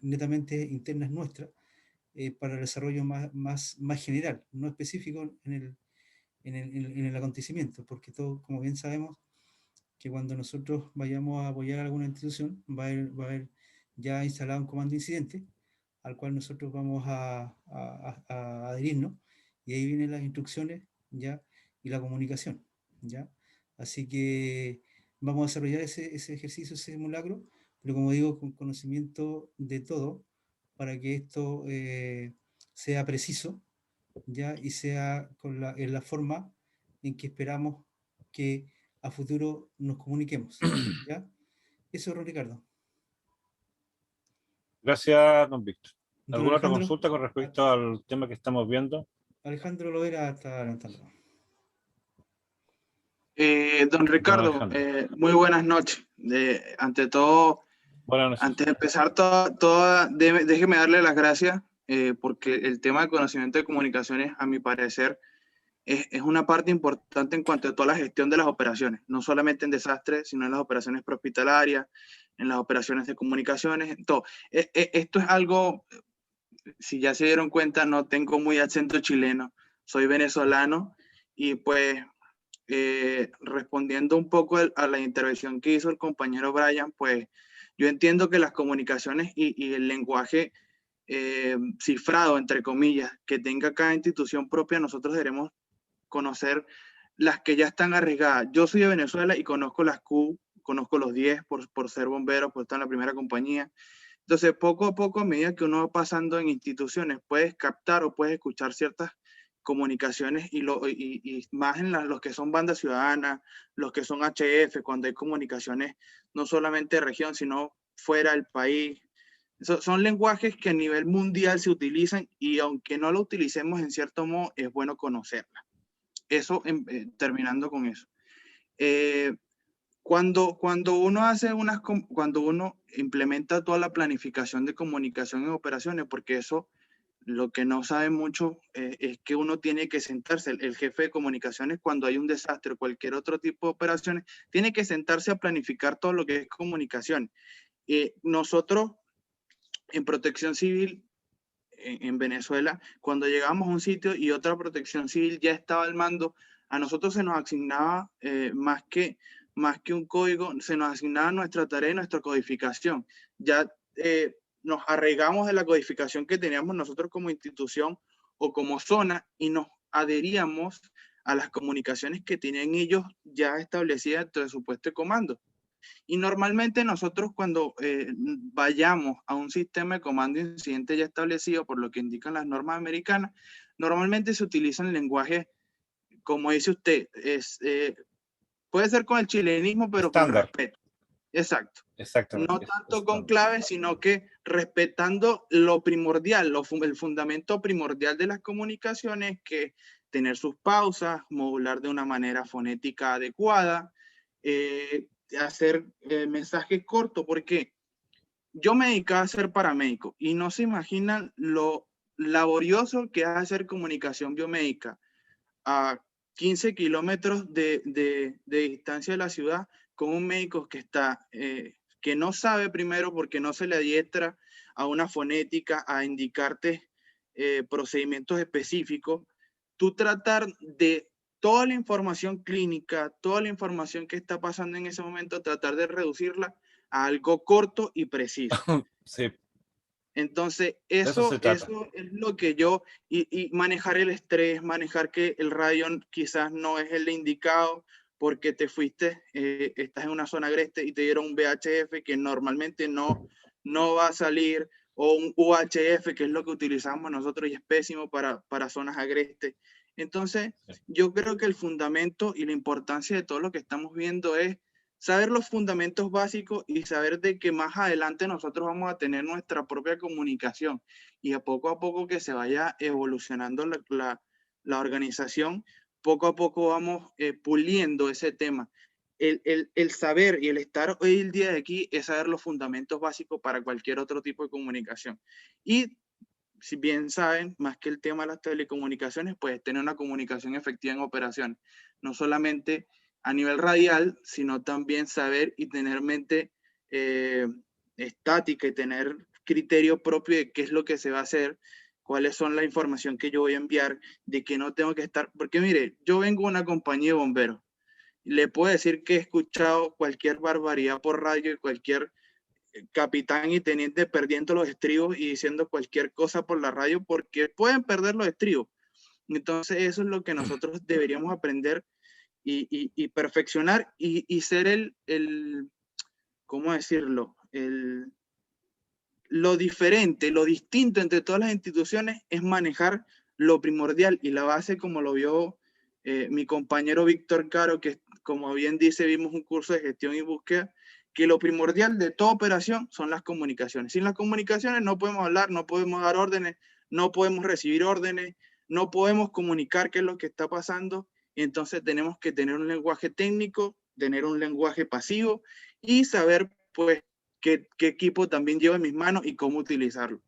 netamente internas nuestras, para el desarrollo más general, no específico en el acontecimiento, porque todo, como bien sabemos, que cuando nosotros vayamos a apoyar a alguna institución, va a haber ya instalado un comando de incidente, al cual nosotros vamos a adherirnos, y ahí vienen las instrucciones, ¿ya? Y la comunicación, ¿ya? Así que vamos a desarrollar ese ejercicio, ese simulacro, pero como digo, con conocimiento de todo, para que esto sea preciso, ¿ya? Y sea en la forma en que esperamos que a futuro nos comuniquemos, ¿ya? Eso, Ricardo. Gracias, don Víctor. Don ¿Alguna otra Alejandro, consulta con respecto al tema que estamos viendo? Alejandro Lovera está levantando. Don Ricardo, Alejandro. muy buenas noches. Ante todo, Buenas noches. antes de empezar, déjeme darle las gracias porque el tema de conocimiento de comunicaciones, a mi parecer, es una parte importante en cuanto a toda la gestión de las operaciones, no solamente en desastres, sino en las operaciones prehospitalarias, en las operaciones de comunicaciones, en todo. Esto es algo, si ya se dieron cuenta, no tengo muy acento chileno, soy venezolano y pues respondiendo un poco a la intervención que hizo el compañero Brian, pues yo entiendo que las comunicaciones y el lenguaje cifrado, entre comillas, que tenga cada institución propia, nosotros debemos conocer las que ya están arriesgadas. Yo soy de Venezuela y conozco las Q, conozco los 10 por ser bombero, por estar en la primera compañía. Entonces, poco a poco, a medida que uno va pasando en instituciones, puedes captar o puedes escuchar ciertas comunicaciones y más en los que son bandas ciudadanas, los que son HF, cuando hay comunicaciones no solamente de región, sino fuera del país. Son lenguajes que a nivel mundial se utilizan y aunque no lo utilicemos en cierto modo, es bueno conocerla. Eso, terminando con eso. Cuando uno implementa toda la planificación de comunicación en operaciones, porque eso, lo que no sabe mucho es que uno tiene que sentarse, el jefe de comunicaciones, cuando hay un desastre o cualquier otro tipo de operaciones, tiene que sentarse a planificar todo lo que es comunicación. Nosotros, en Protección Civil, en Venezuela, cuando llegamos a un sitio y otra Protección Civil ya estaba al mando, a nosotros se nos asignaba más que un código, se nos asignaba nuestra tarea y nuestra codificación. Ya nos arraigamos de la codificación que teníamos nosotros como institución o como zona y nos adheríamos a las comunicaciones que tenían ellos ya establecidas dentro de su puesto de comando. Y normalmente nosotros cuando vayamos a un sistema de comando de incidente ya establecido por lo que indican las normas americanas, normalmente se utiliza el lenguaje, como dice usted, puede ser con el chilenismo, pero estándar. Con respeto. Exacto. Exactamente. No tanto con claves, sino que respetando lo primordial, el fundamento primordial de las comunicaciones, que tener sus pausas, modular de una manera fonética adecuada, hacer mensajes cortos, porque yo me dedicaba a ser paramédico y no se imaginan lo laborioso que es hacer comunicación biomédica a 15 kilómetros de distancia de la ciudad con un médico que está, que no sabe primero porque no se le adiestra a una fonética, a indicarte procedimientos específicos. Tú tratar de toda la información clínica, toda la información que está pasando en ese momento, tratar de reducirla a algo corto y preciso. Sí. Entonces, eso es lo que yo, y manejar el estrés, manejar que el radio quizás no es el indicado porque te fuiste, estás en una zona agreste y te dieron un VHF que normalmente no va a salir, o un UHF, que es lo que utilizamos nosotros y es pésimo para zonas agrestes. Entonces, yo creo que el fundamento y la importancia de todo lo que estamos viendo es saber los fundamentos básicos y saber de que más adelante nosotros vamos a tener nuestra propia comunicación y a poco que se vaya evolucionando la organización, poco a poco vamos puliendo ese tema. El saber y el estar hoy el día de aquí es saber los fundamentos básicos para cualquier otro tipo de comunicación. Y si bien saben, más que el tema de las telecomunicaciones, pues tener una comunicación efectiva en operación, no solamente a nivel radial, sino también saber y tener mente estática y tener criterio propio de qué es lo que se va a hacer, cuáles son la información que yo voy a enviar, de que no tengo que estar, porque mire, yo vengo de una compañía de bomberos, le puedo decir que he escuchado cualquier barbaridad por radio y cualquier capitán y teniente perdiendo los estribos y diciendo cualquier cosa por la radio porque pueden perder los estribos. Entonces eso es lo que nosotros deberíamos aprender y perfeccionar y ser ¿cómo decirlo? Lo diferente, lo distinto entre todas las instituciones es manejar lo primordial y la base, como lo vio mi compañero Víctor Caro, que como bien dice, vimos un curso de gestión y búsqueda, que lo primordial de toda operación son las comunicaciones. Sin las comunicaciones no podemos hablar, no podemos dar órdenes, no podemos recibir órdenes, no podemos comunicar qué es lo que está pasando. Entonces tenemos que tener un lenguaje técnico, tener un lenguaje pasivo y saber, pues, qué equipo también llevo en mis manos y cómo utilizarlo.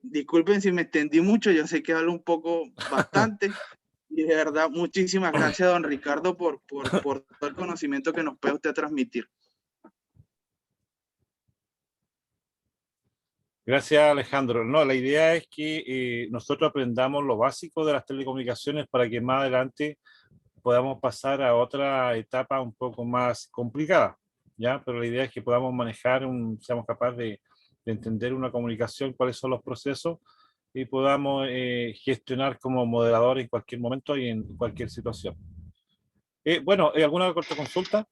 Disculpen si me extendí mucho, yo sé que hablo un poco bastante. Y de verdad, muchísimas gracias, don Ricardo, por todo el conocimiento que nos puede usted transmitir. Gracias, Alejandro. No, la idea es que nosotros aprendamos lo básico de las telecomunicaciones para que más adelante podamos pasar a otra etapa un poco más complicada, ¿ya? Pero la idea es que podamos manejar, seamos capaces de entender una comunicación, cuáles son los procesos, y podamos gestionar como moderador en cualquier momento y en cualquier situación. Bueno, ¿alguna corta consulta?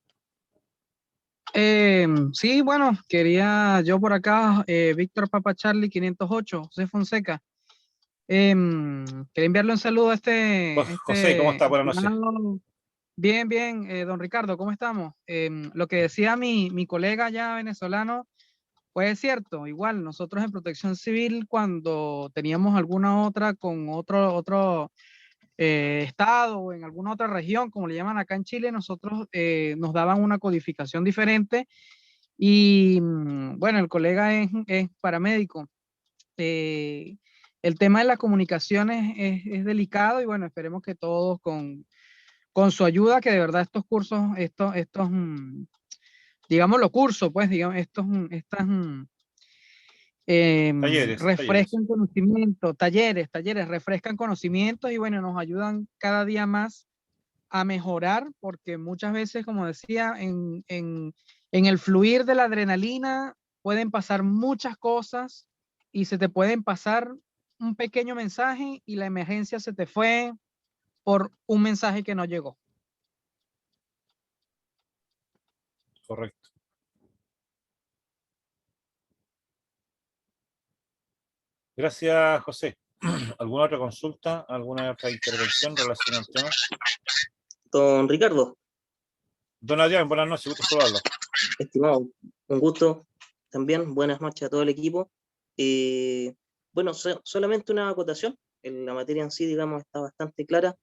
Sí, bueno, quería yo por acá, Víctor Papa Charlie 508, José Fonseca. Quería enviarle un saludo a José, ¿cómo está? Buenas noches. Bien, bien, don Ricardo, ¿cómo estamos? Lo que decía mi colega ya venezolano, pues es cierto, igual nosotros en Protección Civil cuando teníamos alguna otra con otro estado o en alguna otra región, como le llaman acá en Chile, nosotros nos daban una codificación diferente y bueno, el colega es paramédico. El tema de las comunicaciones es delicado y bueno, esperemos que todos con su ayuda, que de verdad estos cursos, digamos los cursos, pues digamos, refrescan conocimientos, talleres, refrescan conocimientos y bueno, nos ayudan cada día más a mejorar, porque muchas veces, como decía, en el fluir de la adrenalina pueden pasar muchas cosas y se te pueden pasar un pequeño mensaje y la emergencia se te fue por un mensaje que no llegó. Correcto. Gracias, José. ¿Alguna otra consulta? ¿Alguna otra intervención relacionada al tema? Don Ricardo. Don Adrián, buenas noches, gusto saludarlo. Estimado, un gusto también. Buenas noches a todo el equipo. Bueno, solamente una acotación. La materia en sí, digamos, está bastante clara.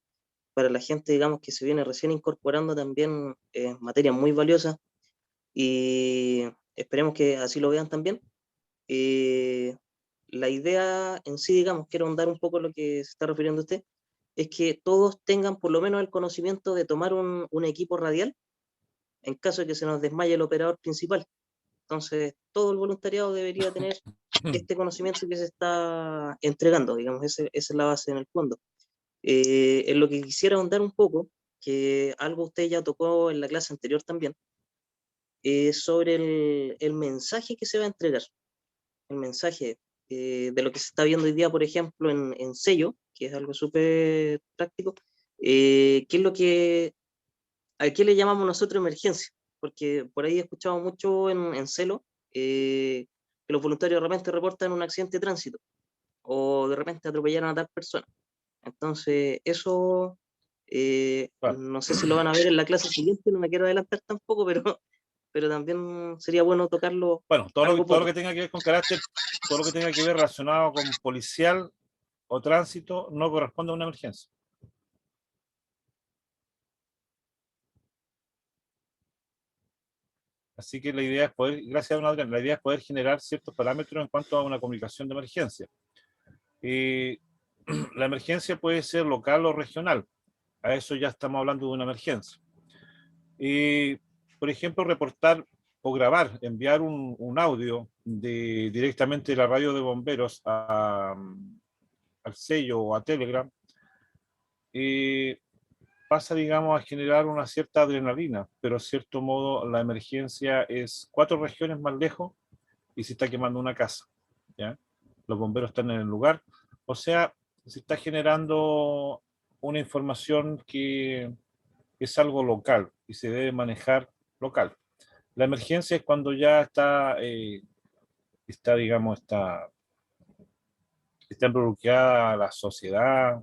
Para la gente, digamos, que se viene recién incorporando también, materia muy valiosa. Y esperemos que así lo vean también. La idea en sí, digamos, quiero ahondar un poco lo que se está refiriendo usted, es que todos tengan por lo menos el conocimiento de tomar un equipo radial en caso de que se nos desmaye el operador principal. Entonces, todo el voluntariado debería tener este conocimiento que se está entregando, digamos, esa es la base en el fondo. En lo que quisiera ahondar un poco, que algo usted ya tocó en la clase anterior también, sobre el mensaje que se va a entregar. El mensaje de lo que se está viendo hoy día, por ejemplo, en Sello, que es algo súper práctico, ¿qué es lo que, a qué le llamamos nosotros emergencia? Porque por ahí he escuchado mucho en Celo que los voluntarios de repente reportan un accidente de tránsito o de repente atropellaron a tal persona. Entonces, eso no sé si lo van a ver en la clase siguiente, no me quiero adelantar tampoco, pero también sería bueno tocarlo. Bueno, todo lo que tenga que ver con carácter, todo lo que tenga que ver relacionado con policial o tránsito no corresponde a una emergencia. Así que la idea es poder, gracias a don Adrián, la idea es poder generar ciertos parámetros en cuanto a una comunicación de emergencia. La emergencia puede ser local o regional. A eso ya estamos hablando de una emergencia. Por ejemplo, reportar o grabar, enviar un audio directamente de la radio de bomberos al sello o a Telegram, pasa, digamos, a generar una cierta adrenalina, pero de cierto modo la emergencia es 4 regiones más lejos y se está quemando una casa, ¿ya? Los bomberos están en el lugar, o sea, se está generando una información que es algo local y se debe manejar local. La emergencia es cuando ya digamos, está involucrada la sociedad,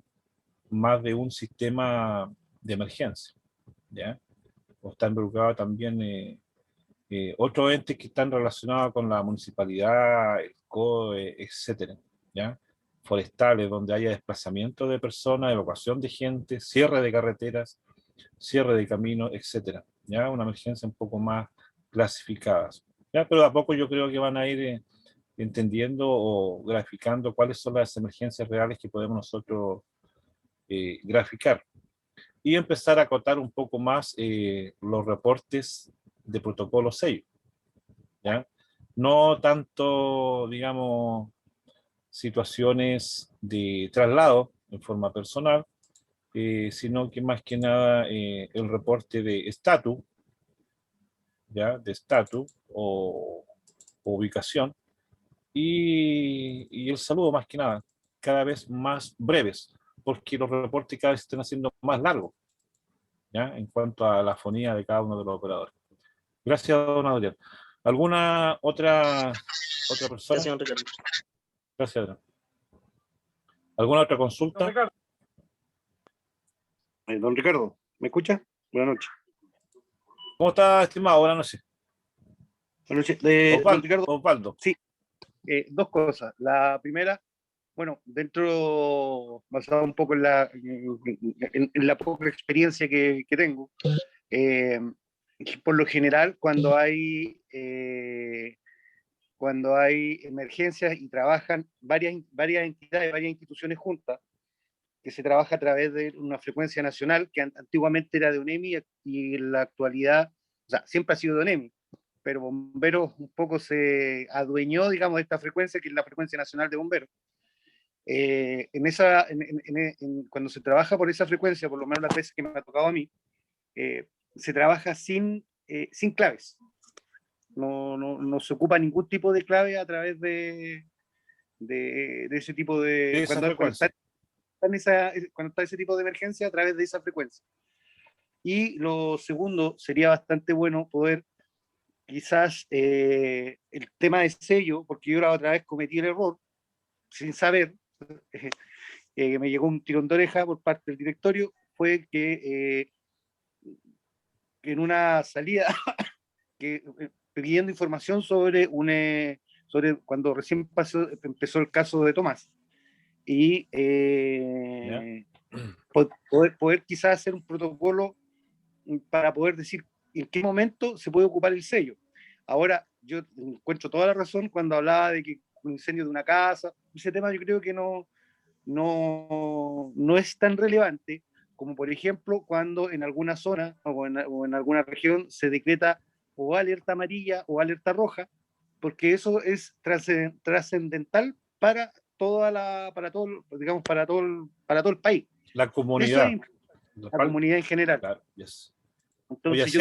más de un sistema de emergencia, ¿ya? O está involucrado también otros entes que están relacionados con la municipalidad, el COE, etcétera, ¿ya? Forestales, donde haya desplazamiento de personas, evacuación de gente, cierre de carreteras, cierre de caminos, etcétera, ¿ya? Una emergencia un poco más clasificada, ¿ya? Pero a poco yo creo que van a ir entendiendo o graficando cuáles son las emergencias reales que podemos nosotros graficar y empezar a acotar un poco más los reportes de protocolo sello, ¿ya? No tanto, digamos, situaciones de traslado en forma personal, sino que más que nada el reporte de estatus, ¿ya? De estatus o ubicación, y el saludo más que nada, cada vez más breves, porque los reportes cada vez están haciendo más largos, ¿ya? En cuanto a la fonía de cada uno de los operadores. Gracias, don Adrián. ¿Alguna otra persona? Gracias, don Ricardo. Gracias, Adrián. ¿Alguna otra consulta? Don Ricardo, ¿me escucha? Buenas noches. ¿Cómo está, estimado? Buenas noches. Buenas noches. Osvaldo, Don Ricardo, Osvaldo. sí, dos cosas. La primera, bueno, basado un poco en la poca experiencia que tengo, por lo general, cuando hay emergencias y trabajan varias entidades, varias instituciones juntas, que se trabaja a través de una frecuencia nacional que antiguamente era de UNEMI y en la actualidad, o sea, siempre ha sido de UNEMI, pero Bomberos un poco se adueñó, digamos, de esta frecuencia, que es la frecuencia nacional de bomberos. Cuando se trabaja por esa frecuencia, por lo menos las veces que me ha tocado a mí, se trabaja sin claves. No se ocupa ningún tipo de clave a través de ese tipo de... Cuando está ese tipo de emergencia, a través de esa frecuencia. Y lo segundo, sería bastante bueno poder, quizás, el tema de sello, porque yo la otra vez cometí el error, sin saber, me llegó un tirón de oreja por parte del directorio, fue que en una salida, pidiendo información sobre cuando recién empezó el caso de Tomás, y poder quizás hacer un protocolo para poder decir en qué momento se puede ocupar el sello. Ahora, yo encuentro toda la razón cuando hablaba de que un incendio de una casa, ese tema yo creo que no es tan relevante como, por ejemplo, cuando en alguna zona o en alguna región se decreta o alerta amarilla o alerta roja, porque eso es trascendental para todo el país. La comunidad. La comunidad en general. Claro, yes. Entonces,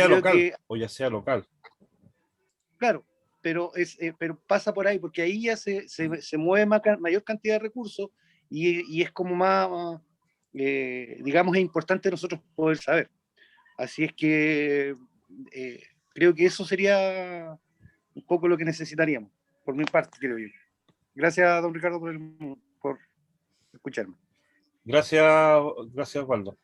o ya sea local. Claro, pero pasa por ahí, porque ahí ya se mueve mayor cantidad de recursos y es como más, digamos, es importante nosotros poder saber. Así es que creo que eso sería un poco lo que necesitaríamos, por mi parte, creo yo. Gracias, don Ricardo, por escucharme. Gracias, Osvaldo.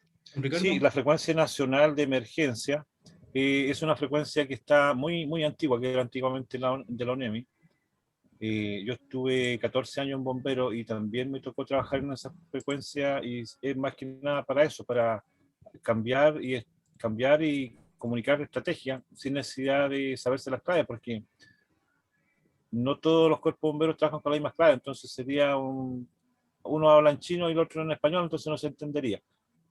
Sí, la frecuencia nacional de emergencia es una frecuencia que está muy, muy antigua, que era antiguamente de la UNEMI. Yo estuve 14 años en bombero y también me tocó trabajar en esa frecuencia, y es más que nada para eso, para cambiar y comunicar estrategia sin necesidad de saberse las claves, porque no todos los cuerpos bomberos trabajan con la misma clave, entonces sería uno habla en chino y el otro en español, entonces no se entendería.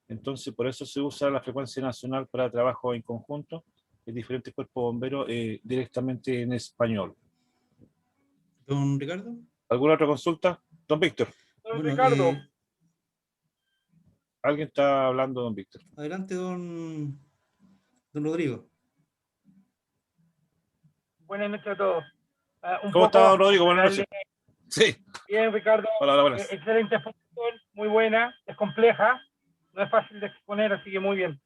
Entonces, por eso se usa la frecuencia nacional para trabajo en conjunto en diferentes cuerpos bomberos directamente en español. Don Ricardo. ¿Alguna otra consulta? Don Víctor. Don Ricardo. Alguien está hablando, don Víctor. Adelante, don Rodrigo. Buenas noches a todos. ¿Cómo está, don Rodrigo? Buenas noches. Sí. Bien, Ricardo. Hola, buenas. Excelente exposición, muy buena, es compleja, no es fácil de exponer, así que muy bien.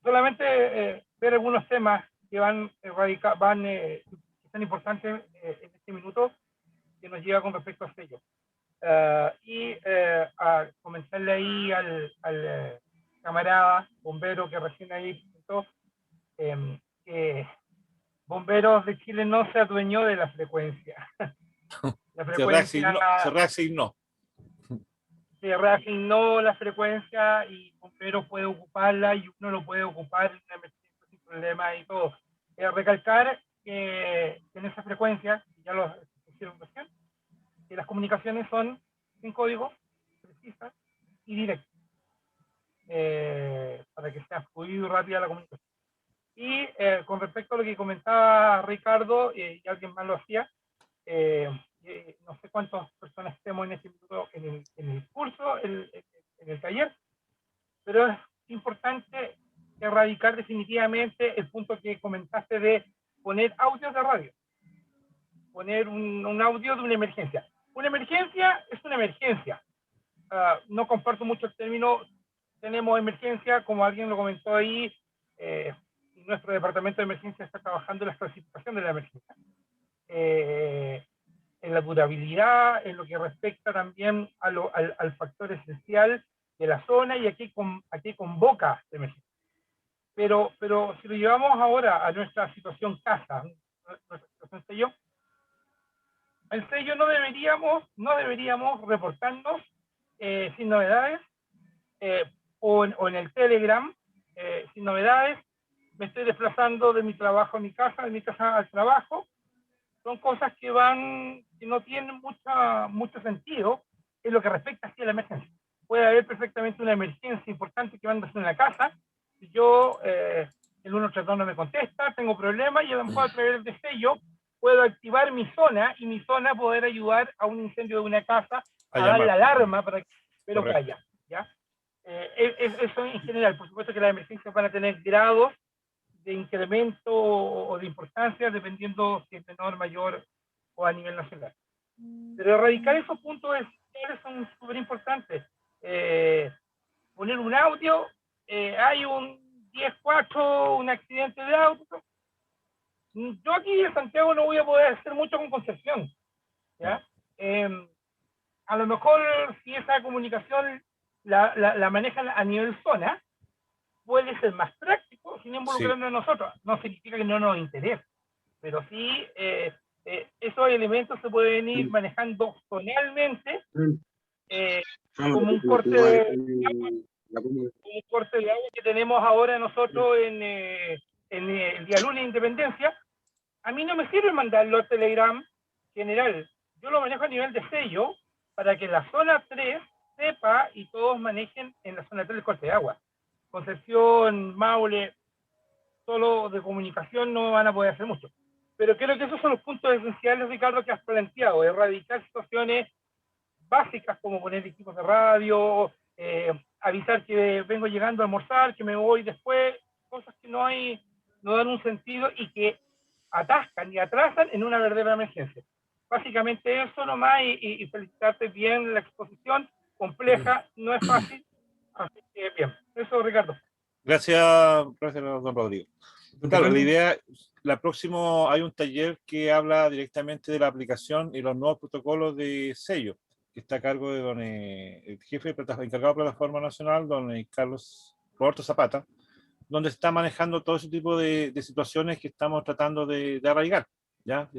solamente ver algunos temas que que son importantes en este minuto que nos llega con respecto a sello. A comentarle ahí al camarada bombero que recién ahí presentó, que Bomberos de Chile no se adueñó de la frecuencia. La frecuencia Se reasignó. se reasignó la frecuencia y Bomberos puede ocuparla y uno lo puede ocupar en una emergencia sin problema y todo. Recalcar que en esa frecuencia, ya lo hicieron recién, que las comunicaciones son sin código, precisas y directas, para que sea fluido y rápida la comunicación. Y con respecto a lo que comentaba Ricardo, y alguien más lo hacía, no sé cuántas personas estemos en este minuto en el curso, en el taller, pero es importante erradicar definitivamente el punto que comentaste de poner audios de radio, poner un audio de una emergencia. Una emergencia es una emergencia. No comparto mucho el término, tenemos emergencia, como alguien lo comentó ahí, nuestro departamento de emergencia está trabajando en la clasificación de la emergencia. En la durabilidad, en lo que respecta también al factor esencial de la zona y aquí convoca de emergencia. Pero si lo llevamos ahora a nuestra situación casa, nuestra situación sello, el sello no deberíamos reportarnos sin novedades, o en el Telegram, sin novedades. Me estoy desplazando de mi trabajo a mi casa, de mi casa al trabajo. Son cosas que no tienen mucho sentido en lo que respecta a la emergencia. Puede haber perfectamente una emergencia importante que va a andar en la casa. Si yo, el 132 no me contesta, tengo problemas, y a lo mejor a través de sello puedo activar mi zona y mi zona poder ayudar a un incendio de una casa a dar la alarma para que pero calla, ¿ya? Eso en general. Por supuesto que las emergencias van a tener grados de incremento o de importancia dependiendo si es menor, mayor o a nivel nacional. Pero erradicar esos puntos son súper importantes. Poner un audio, hay un 10-4, un accidente de auto. Yo aquí en Santiago no voy a poder hacer mucho con Concepción, ¿ya? A lo mejor si esa comunicación la manejan a nivel zona, puede ser más práctico sin involucrarnos a nosotros. No significa que no nos interese, pero sí esos elementos se pueden ir manejando zonalmente, como un corte de agua que tenemos ahora nosotros en el día lunes de Independencia. A mí no me sirve mandarlo a Telegram general, yo lo manejo a nivel de sello para que la zona 3 sepa y todos manejen en la zona 3 el corte de agua. Concepción, Maule, solo de comunicación no van a poder hacer mucho. Pero creo que esos son los puntos esenciales, Ricardo, que has planteado: erradicar situaciones básicas como poner equipos de radio, avisar que vengo llegando a almorzar, que me voy después, cosas que no dan un sentido y que atascan y atrasan en una verdadera emergencia. Básicamente eso nomás, y felicitarte bien la exposición, compleja, no es fácil, así que bien. Eso, Ricardo. Gracias, don Rodrigo. Claro, la idea, hay un taller que habla directamente de la aplicación y los nuevos protocolos de sello, que está a cargo de el jefe encargado de Plataforma Nacional, don Carlos Roberto Zapata, donde está manejando todo ese tipo de situaciones que estamos tratando de arraigar. ¿Ya?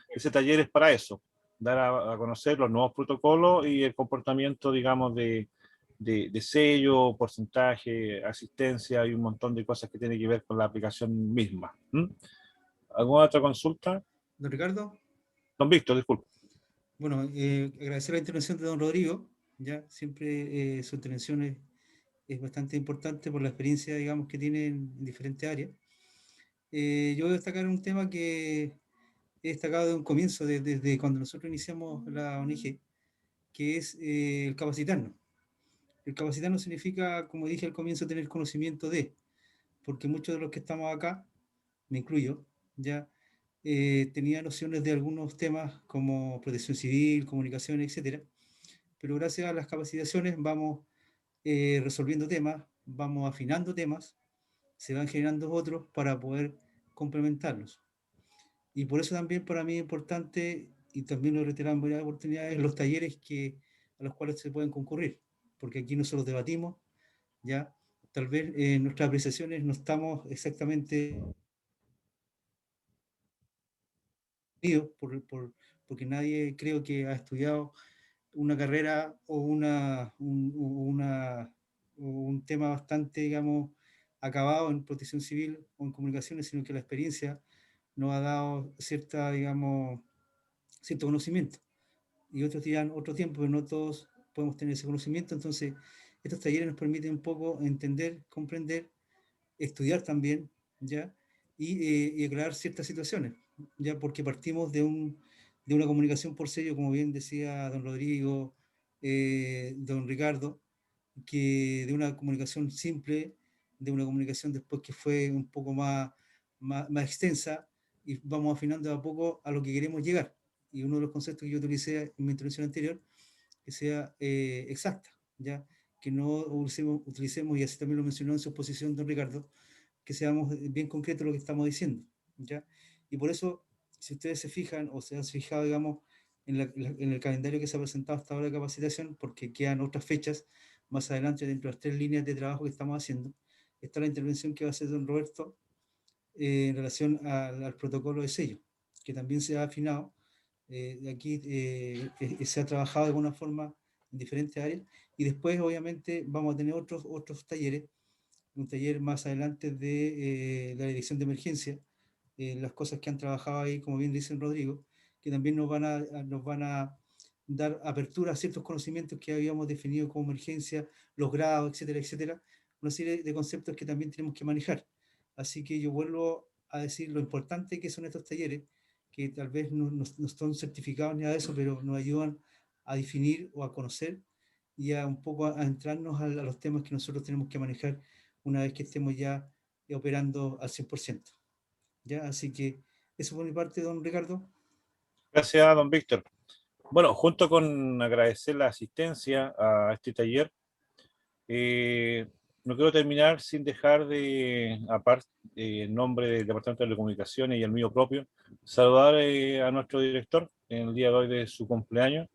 Ese taller es para eso, dar a conocer los nuevos protocolos y el comportamiento, digamos, de sello, porcentaje, asistencia y un montón de cosas que tienen que ver con la aplicación misma. ¿Alguna otra consulta? Don Ricardo. Don Víctor, disculpe. Bueno, agradecer la intervención de don Rodrigo. Ya siempre su intervención es bastante importante por la experiencia, digamos, que tiene en diferentes áreas. Yo voy a destacar un tema que he destacado desde un comienzo, desde cuando nosotros iniciamos la ONG, que es el capacitarnos. El capacitarnos significa, como dije al comienzo, tener conocimiento porque muchos de los que estamos acá, me incluyo, ya tenía nociones de algunos temas como protección civil, comunicación, etcétera, pero gracias a las capacitaciones vamos resolviendo temas, vamos afinando temas, se van generando otros para poder complementarlos. Y por eso también para mí es importante, y también lo he reiterado en varias oportunidades, los talleres a los cuales se pueden concurrir, porque aquí nosotros debatimos, ya, tal vez en nuestras apreciaciones no estamos exactamente porque nadie creo que ha estudiado una carrera o un tema bastante, digamos, acabado en protección civil o en comunicaciones, sino que la experiencia nos ha dado cierta, digamos, cierto conocimiento. Y otros dirán otro tiempo, pero no todos podemos tener ese conocimiento. Entonces, estos talleres nos permiten un poco entender, comprender, estudiar también, ¿ya? Y aclarar ciertas situaciones, ¿ya? Porque partimos de una comunicación por sello, como bien decía don Rodrigo, don Ricardo, que de una comunicación simple, de una comunicación después que fue un poco más extensa, y vamos afinando de a poco a lo que queremos llegar. Y uno de los conceptos que yo utilicé en mi intervención anterior, que sea exacta, ¿ya? Que no utilicemos, y así también lo mencionó en su exposición don Ricardo, que seamos bien concretos en lo que estamos diciendo, ¿ya? Y por eso, si ustedes se fijan o se han fijado, digamos, en el calendario que se ha presentado hasta ahora de capacitación, porque quedan otras fechas más adelante dentro de las 3 líneas de trabajo que estamos haciendo, está la intervención que va a hacer don Roberto en relación al protocolo de sello, que también se ha afinado. Aquí se ha trabajado de alguna forma en diferentes áreas, y después obviamente vamos a tener otros talleres, un taller más adelante de la dirección de emergencia, las cosas que han trabajado ahí, como bien dice Rodrigo, que también nos van a dar apertura a ciertos conocimientos que habíamos definido como emergencia, los grados, etcétera, etcétera, una serie de conceptos que también tenemos que manejar. Así que yo vuelvo a decir lo importante que son estos talleres, que tal vez no son certificados ni nada de eso, pero nos ayudan a definir o a conocer y a un poco a entrarnos a los temas que nosotros tenemos que manejar una vez que estemos ya operando al 100%. ¿Ya? Así que eso por mi parte, don Ricardo. Gracias, don Víctor. Bueno, junto con agradecer la asistencia a este taller, no quiero terminar sin dejar de, aparte, en nombre del Departamento de Telecomunicaciones y el mío propio, saludar a nuestro director en el día de hoy de su cumpleaños.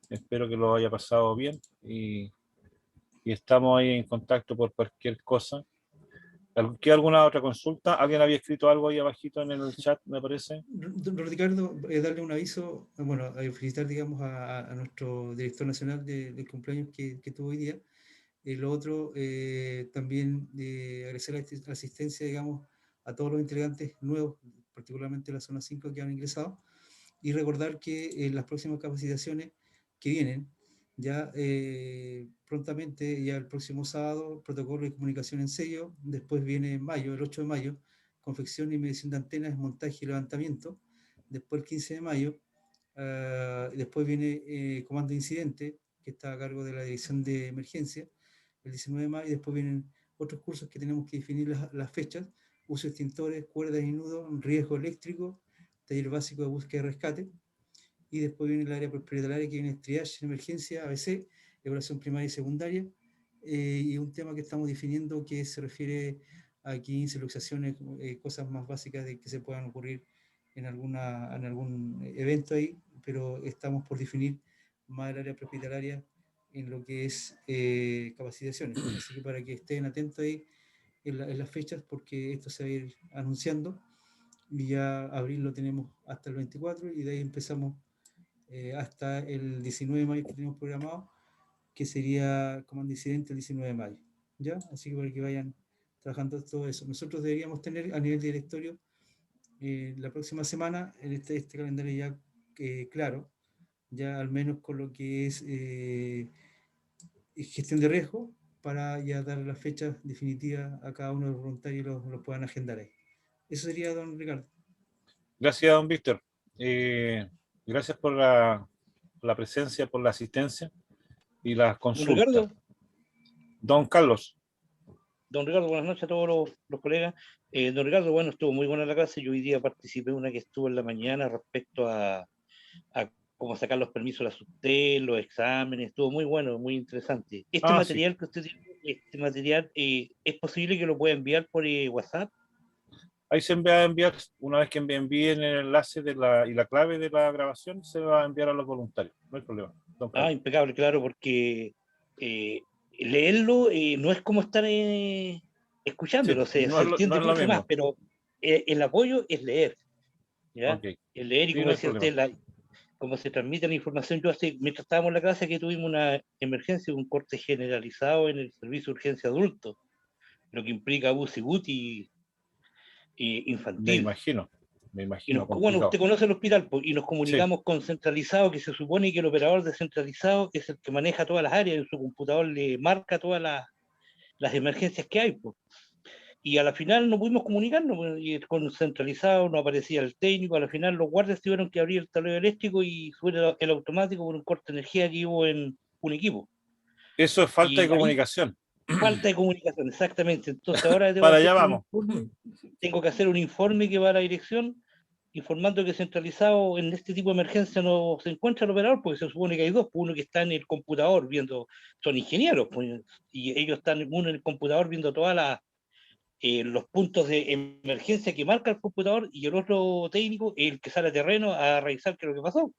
Espero que lo haya pasado bien y estamos ahí en contacto por cualquier cosa. ¿Queda alguna otra consulta? ¿Alguien había escrito algo ahí abajito en el chat, me parece? Don Ricardo, darle un aviso, bueno, felicitar, digamos, a nuestro director nacional del cumpleaños que tuvo hoy día. Lo otro, también agradecer la asistencia, digamos, a todos los integrantes nuevos, particularmente la zona 5 que han ingresado, y recordar que las próximas capacitaciones que vienen, ya prontamente, ya el próximo sábado, protocolo de comunicación en sello, después viene en mayo, el 8 de mayo, confección y medición de antenas, montaje y levantamiento, después el 15 de mayo, después viene comando de incidente, que está a cargo de la dirección de emergencia, el 19 de mayo, y después vienen otros cursos que tenemos que definir las fechas, uso de extintores, cuerdas y nudos, riesgo eléctrico, taller básico de búsqueda y rescate, y después viene el área prioritariamente que viene triage en emergencia, ABC, evaluación primaria y secundaria, y un tema que estamos definiendo que se refiere a 15 luxaciones, cosas más básicas de que se puedan ocurrir en algún evento ahí, pero estamos por definir más el área propietaria en lo que es capacitaciones. Así que para que estén atentos ahí en las fechas, porque esto se va a ir anunciando, y ya abril lo tenemos hasta el 24, y de ahí empezamos hasta el 19 de mayo que tenemos programado, que sería comando incidente el 19 de mayo. ¿Ya? Así que para que vayan trabajando todo eso. Nosotros deberíamos tener a nivel de directorio la próxima semana, en este calendario ya claro, ya al menos con lo que es gestión de riesgo, para ya dar las fechas definitivas a cada uno de los voluntarios y los puedan agendar ahí. Eso sería, don Ricardo. Gracias, don Víctor. Gracias por la presencia, por la asistencia y las consultas. Don Ricardo. Don Carlos. Don Ricardo, buenas noches a todos los colegas. Don Ricardo, bueno, estuvo muy buena la clase. Yo hoy día participé en una que estuvo en la mañana respecto a cómo sacar los permisos a la SUTEL, los exámenes, estuvo muy bueno, muy interesante. Este Sí. material que usted tiene, este material, ¿es posible que lo pueda enviar por WhatsApp? Ahí se va a enviar, una vez que envíen el enlace y la clave de la grabación, se va a enviar a los voluntarios. No hay problema. Don Freddy. Impecable, claro, porque leerlo no es como estar escuchándolo, Sí, se no es entiende lo mucho mismo. más, pero el apoyo es leer, ¿ya? Ok. El leer y Sí, como no hay decía usted, cómo se transmite la información. Yo mientras estábamos en la clase, que tuvimos una emergencia, un corte generalizado en el servicio de urgencia adulto, lo que implica bus y guti infantil. Me imagino. Bueno, complicado. usted conoce el hospital, pues, y nos Sí. comunicamos con centralizado, que se supone que el operador descentralizado es el que maneja todas las áreas, en su computador le marca todas las emergencias que hay, pues. Y a la final no pudimos comunicarnos, pues, y con centralizado no aparecía el técnico. A la final los guardias tuvieron que abrir el tablero eléctrico y subir el automático por un corte de energía que hubo en un equipo. Eso es falta de Y ahí, comunicación. falta de comunicación, exactamente. Entonces ahora Para allá vamos. tengo que hacer un informe que va a la dirección informando que centralizado en este tipo de emergencia no se encuentra el operador, porque se supone que hay dos, uno que está en el computador viendo, son ingenieros, pues, y ellos están uno en el computador viendo todas los puntos de emergencia que marca el computador, y el otro técnico es el que sale a terreno a revisar qué es lo que pasó.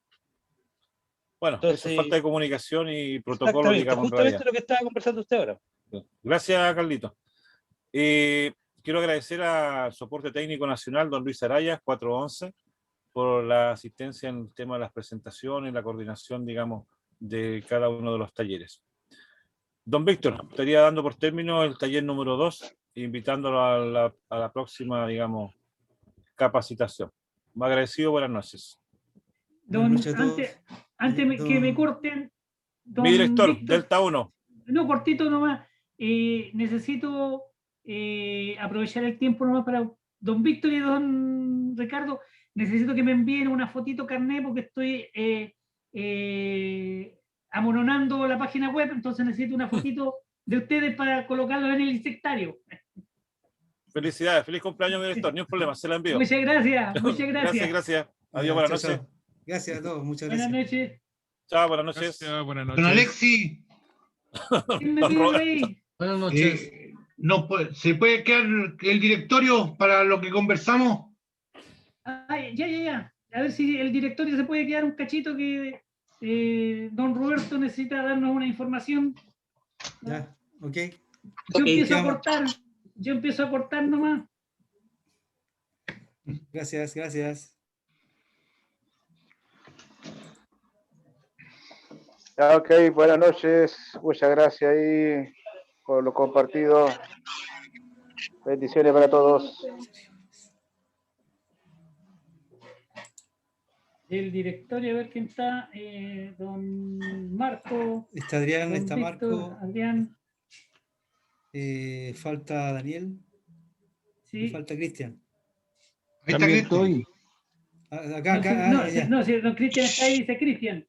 Bueno, Entonces, eso es falta de comunicación y protocolo, exactamente, digamos, en justamente realidad. lo que estaba conversando usted ahora. Gracias, Carlito. Quiero agradecer al soporte técnico nacional, don Luis Araya, 411, por la asistencia en el tema de las presentaciones, la coordinación, digamos, de cada uno de los talleres. Don Víctor, estaría dando por término el taller número 2, invitándolo a la próxima, digamos, capacitación. Muy agradecido, buenas noches. Antes que me corten, Mi director, Víctor, Delta 1. No, cortito nomás. Necesito aprovechar el tiempo nomás para don Víctor y don Ricardo. Necesito que me envíen una fotito carné porque estoy amononando la página web, entonces necesito una fotito de ustedes para colocarlo en el insectario. Felicidades, feliz cumpleaños, mi director. Ni un problema, se la envío. Muchas gracias, muchas gracias. Gracias. Adiós, buenas noches. Gracias a todos, muchas gracias. Buenas noches. Chao, buenas noches. Gracias, buenas noches. Don Alexi. Buenas noches. No, ¿se puede quedar el directorio para lo que conversamos? Ya. A ver si el directorio se puede quedar un cachito que don Roberto necesita darnos una información. Ya, ok. Yo empiezo a cortar nomás. Gracias. Ok, buenas noches. Muchas gracias ahí por lo compartido. Bendiciones para todos. El directorio, a ver quién está. Don Marco. Está Adrián, don está Víctor, Marco. Adrián. Falta Daniel. Sí. Y falta Cristian. Ahí está Cristian. No, si don Cristian está ahí, dice Cristian.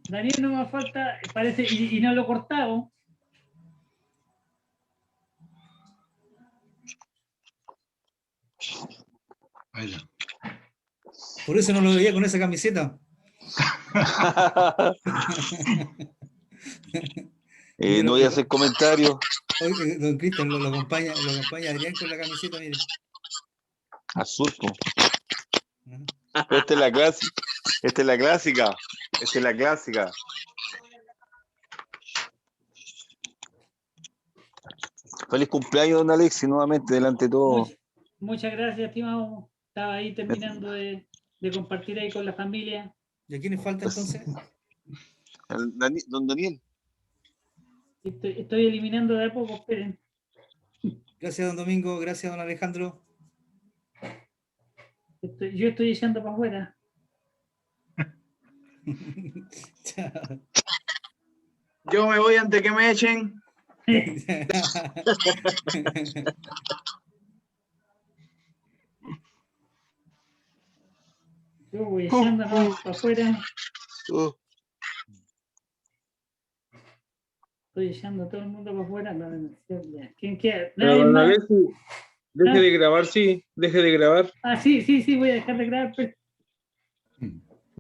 Daniel no me falta, parece, y no lo he cortado. Por eso no lo veía con esa camiseta. No voy a hacer comentarios. Oye, don Cristian lo acompaña Adrián con la camiseta, mire. Azul, po. Esta es la clásica. Esta es la clásica. Esta es la clásica. Feliz cumpleaños, don Alexi, nuevamente, delante de todo. Muchas gracias, estimado. Estaba ahí terminando de compartir ahí con la familia. ¿Y a quiénes falta entonces? Don Daniel. Estoy eliminando de a poco, esperen. Gracias, don Domingo. Gracias, don Alejandro. Yo estoy echando para afuera. Yo me voy antes que me echen. Yo voy echando para afuera. Estoy echando a todo el mundo para afuera. ¿Quién quiere? Pero, deje de grabar, sí. Deje de grabar. Sí, voy a dejar de grabar. Pero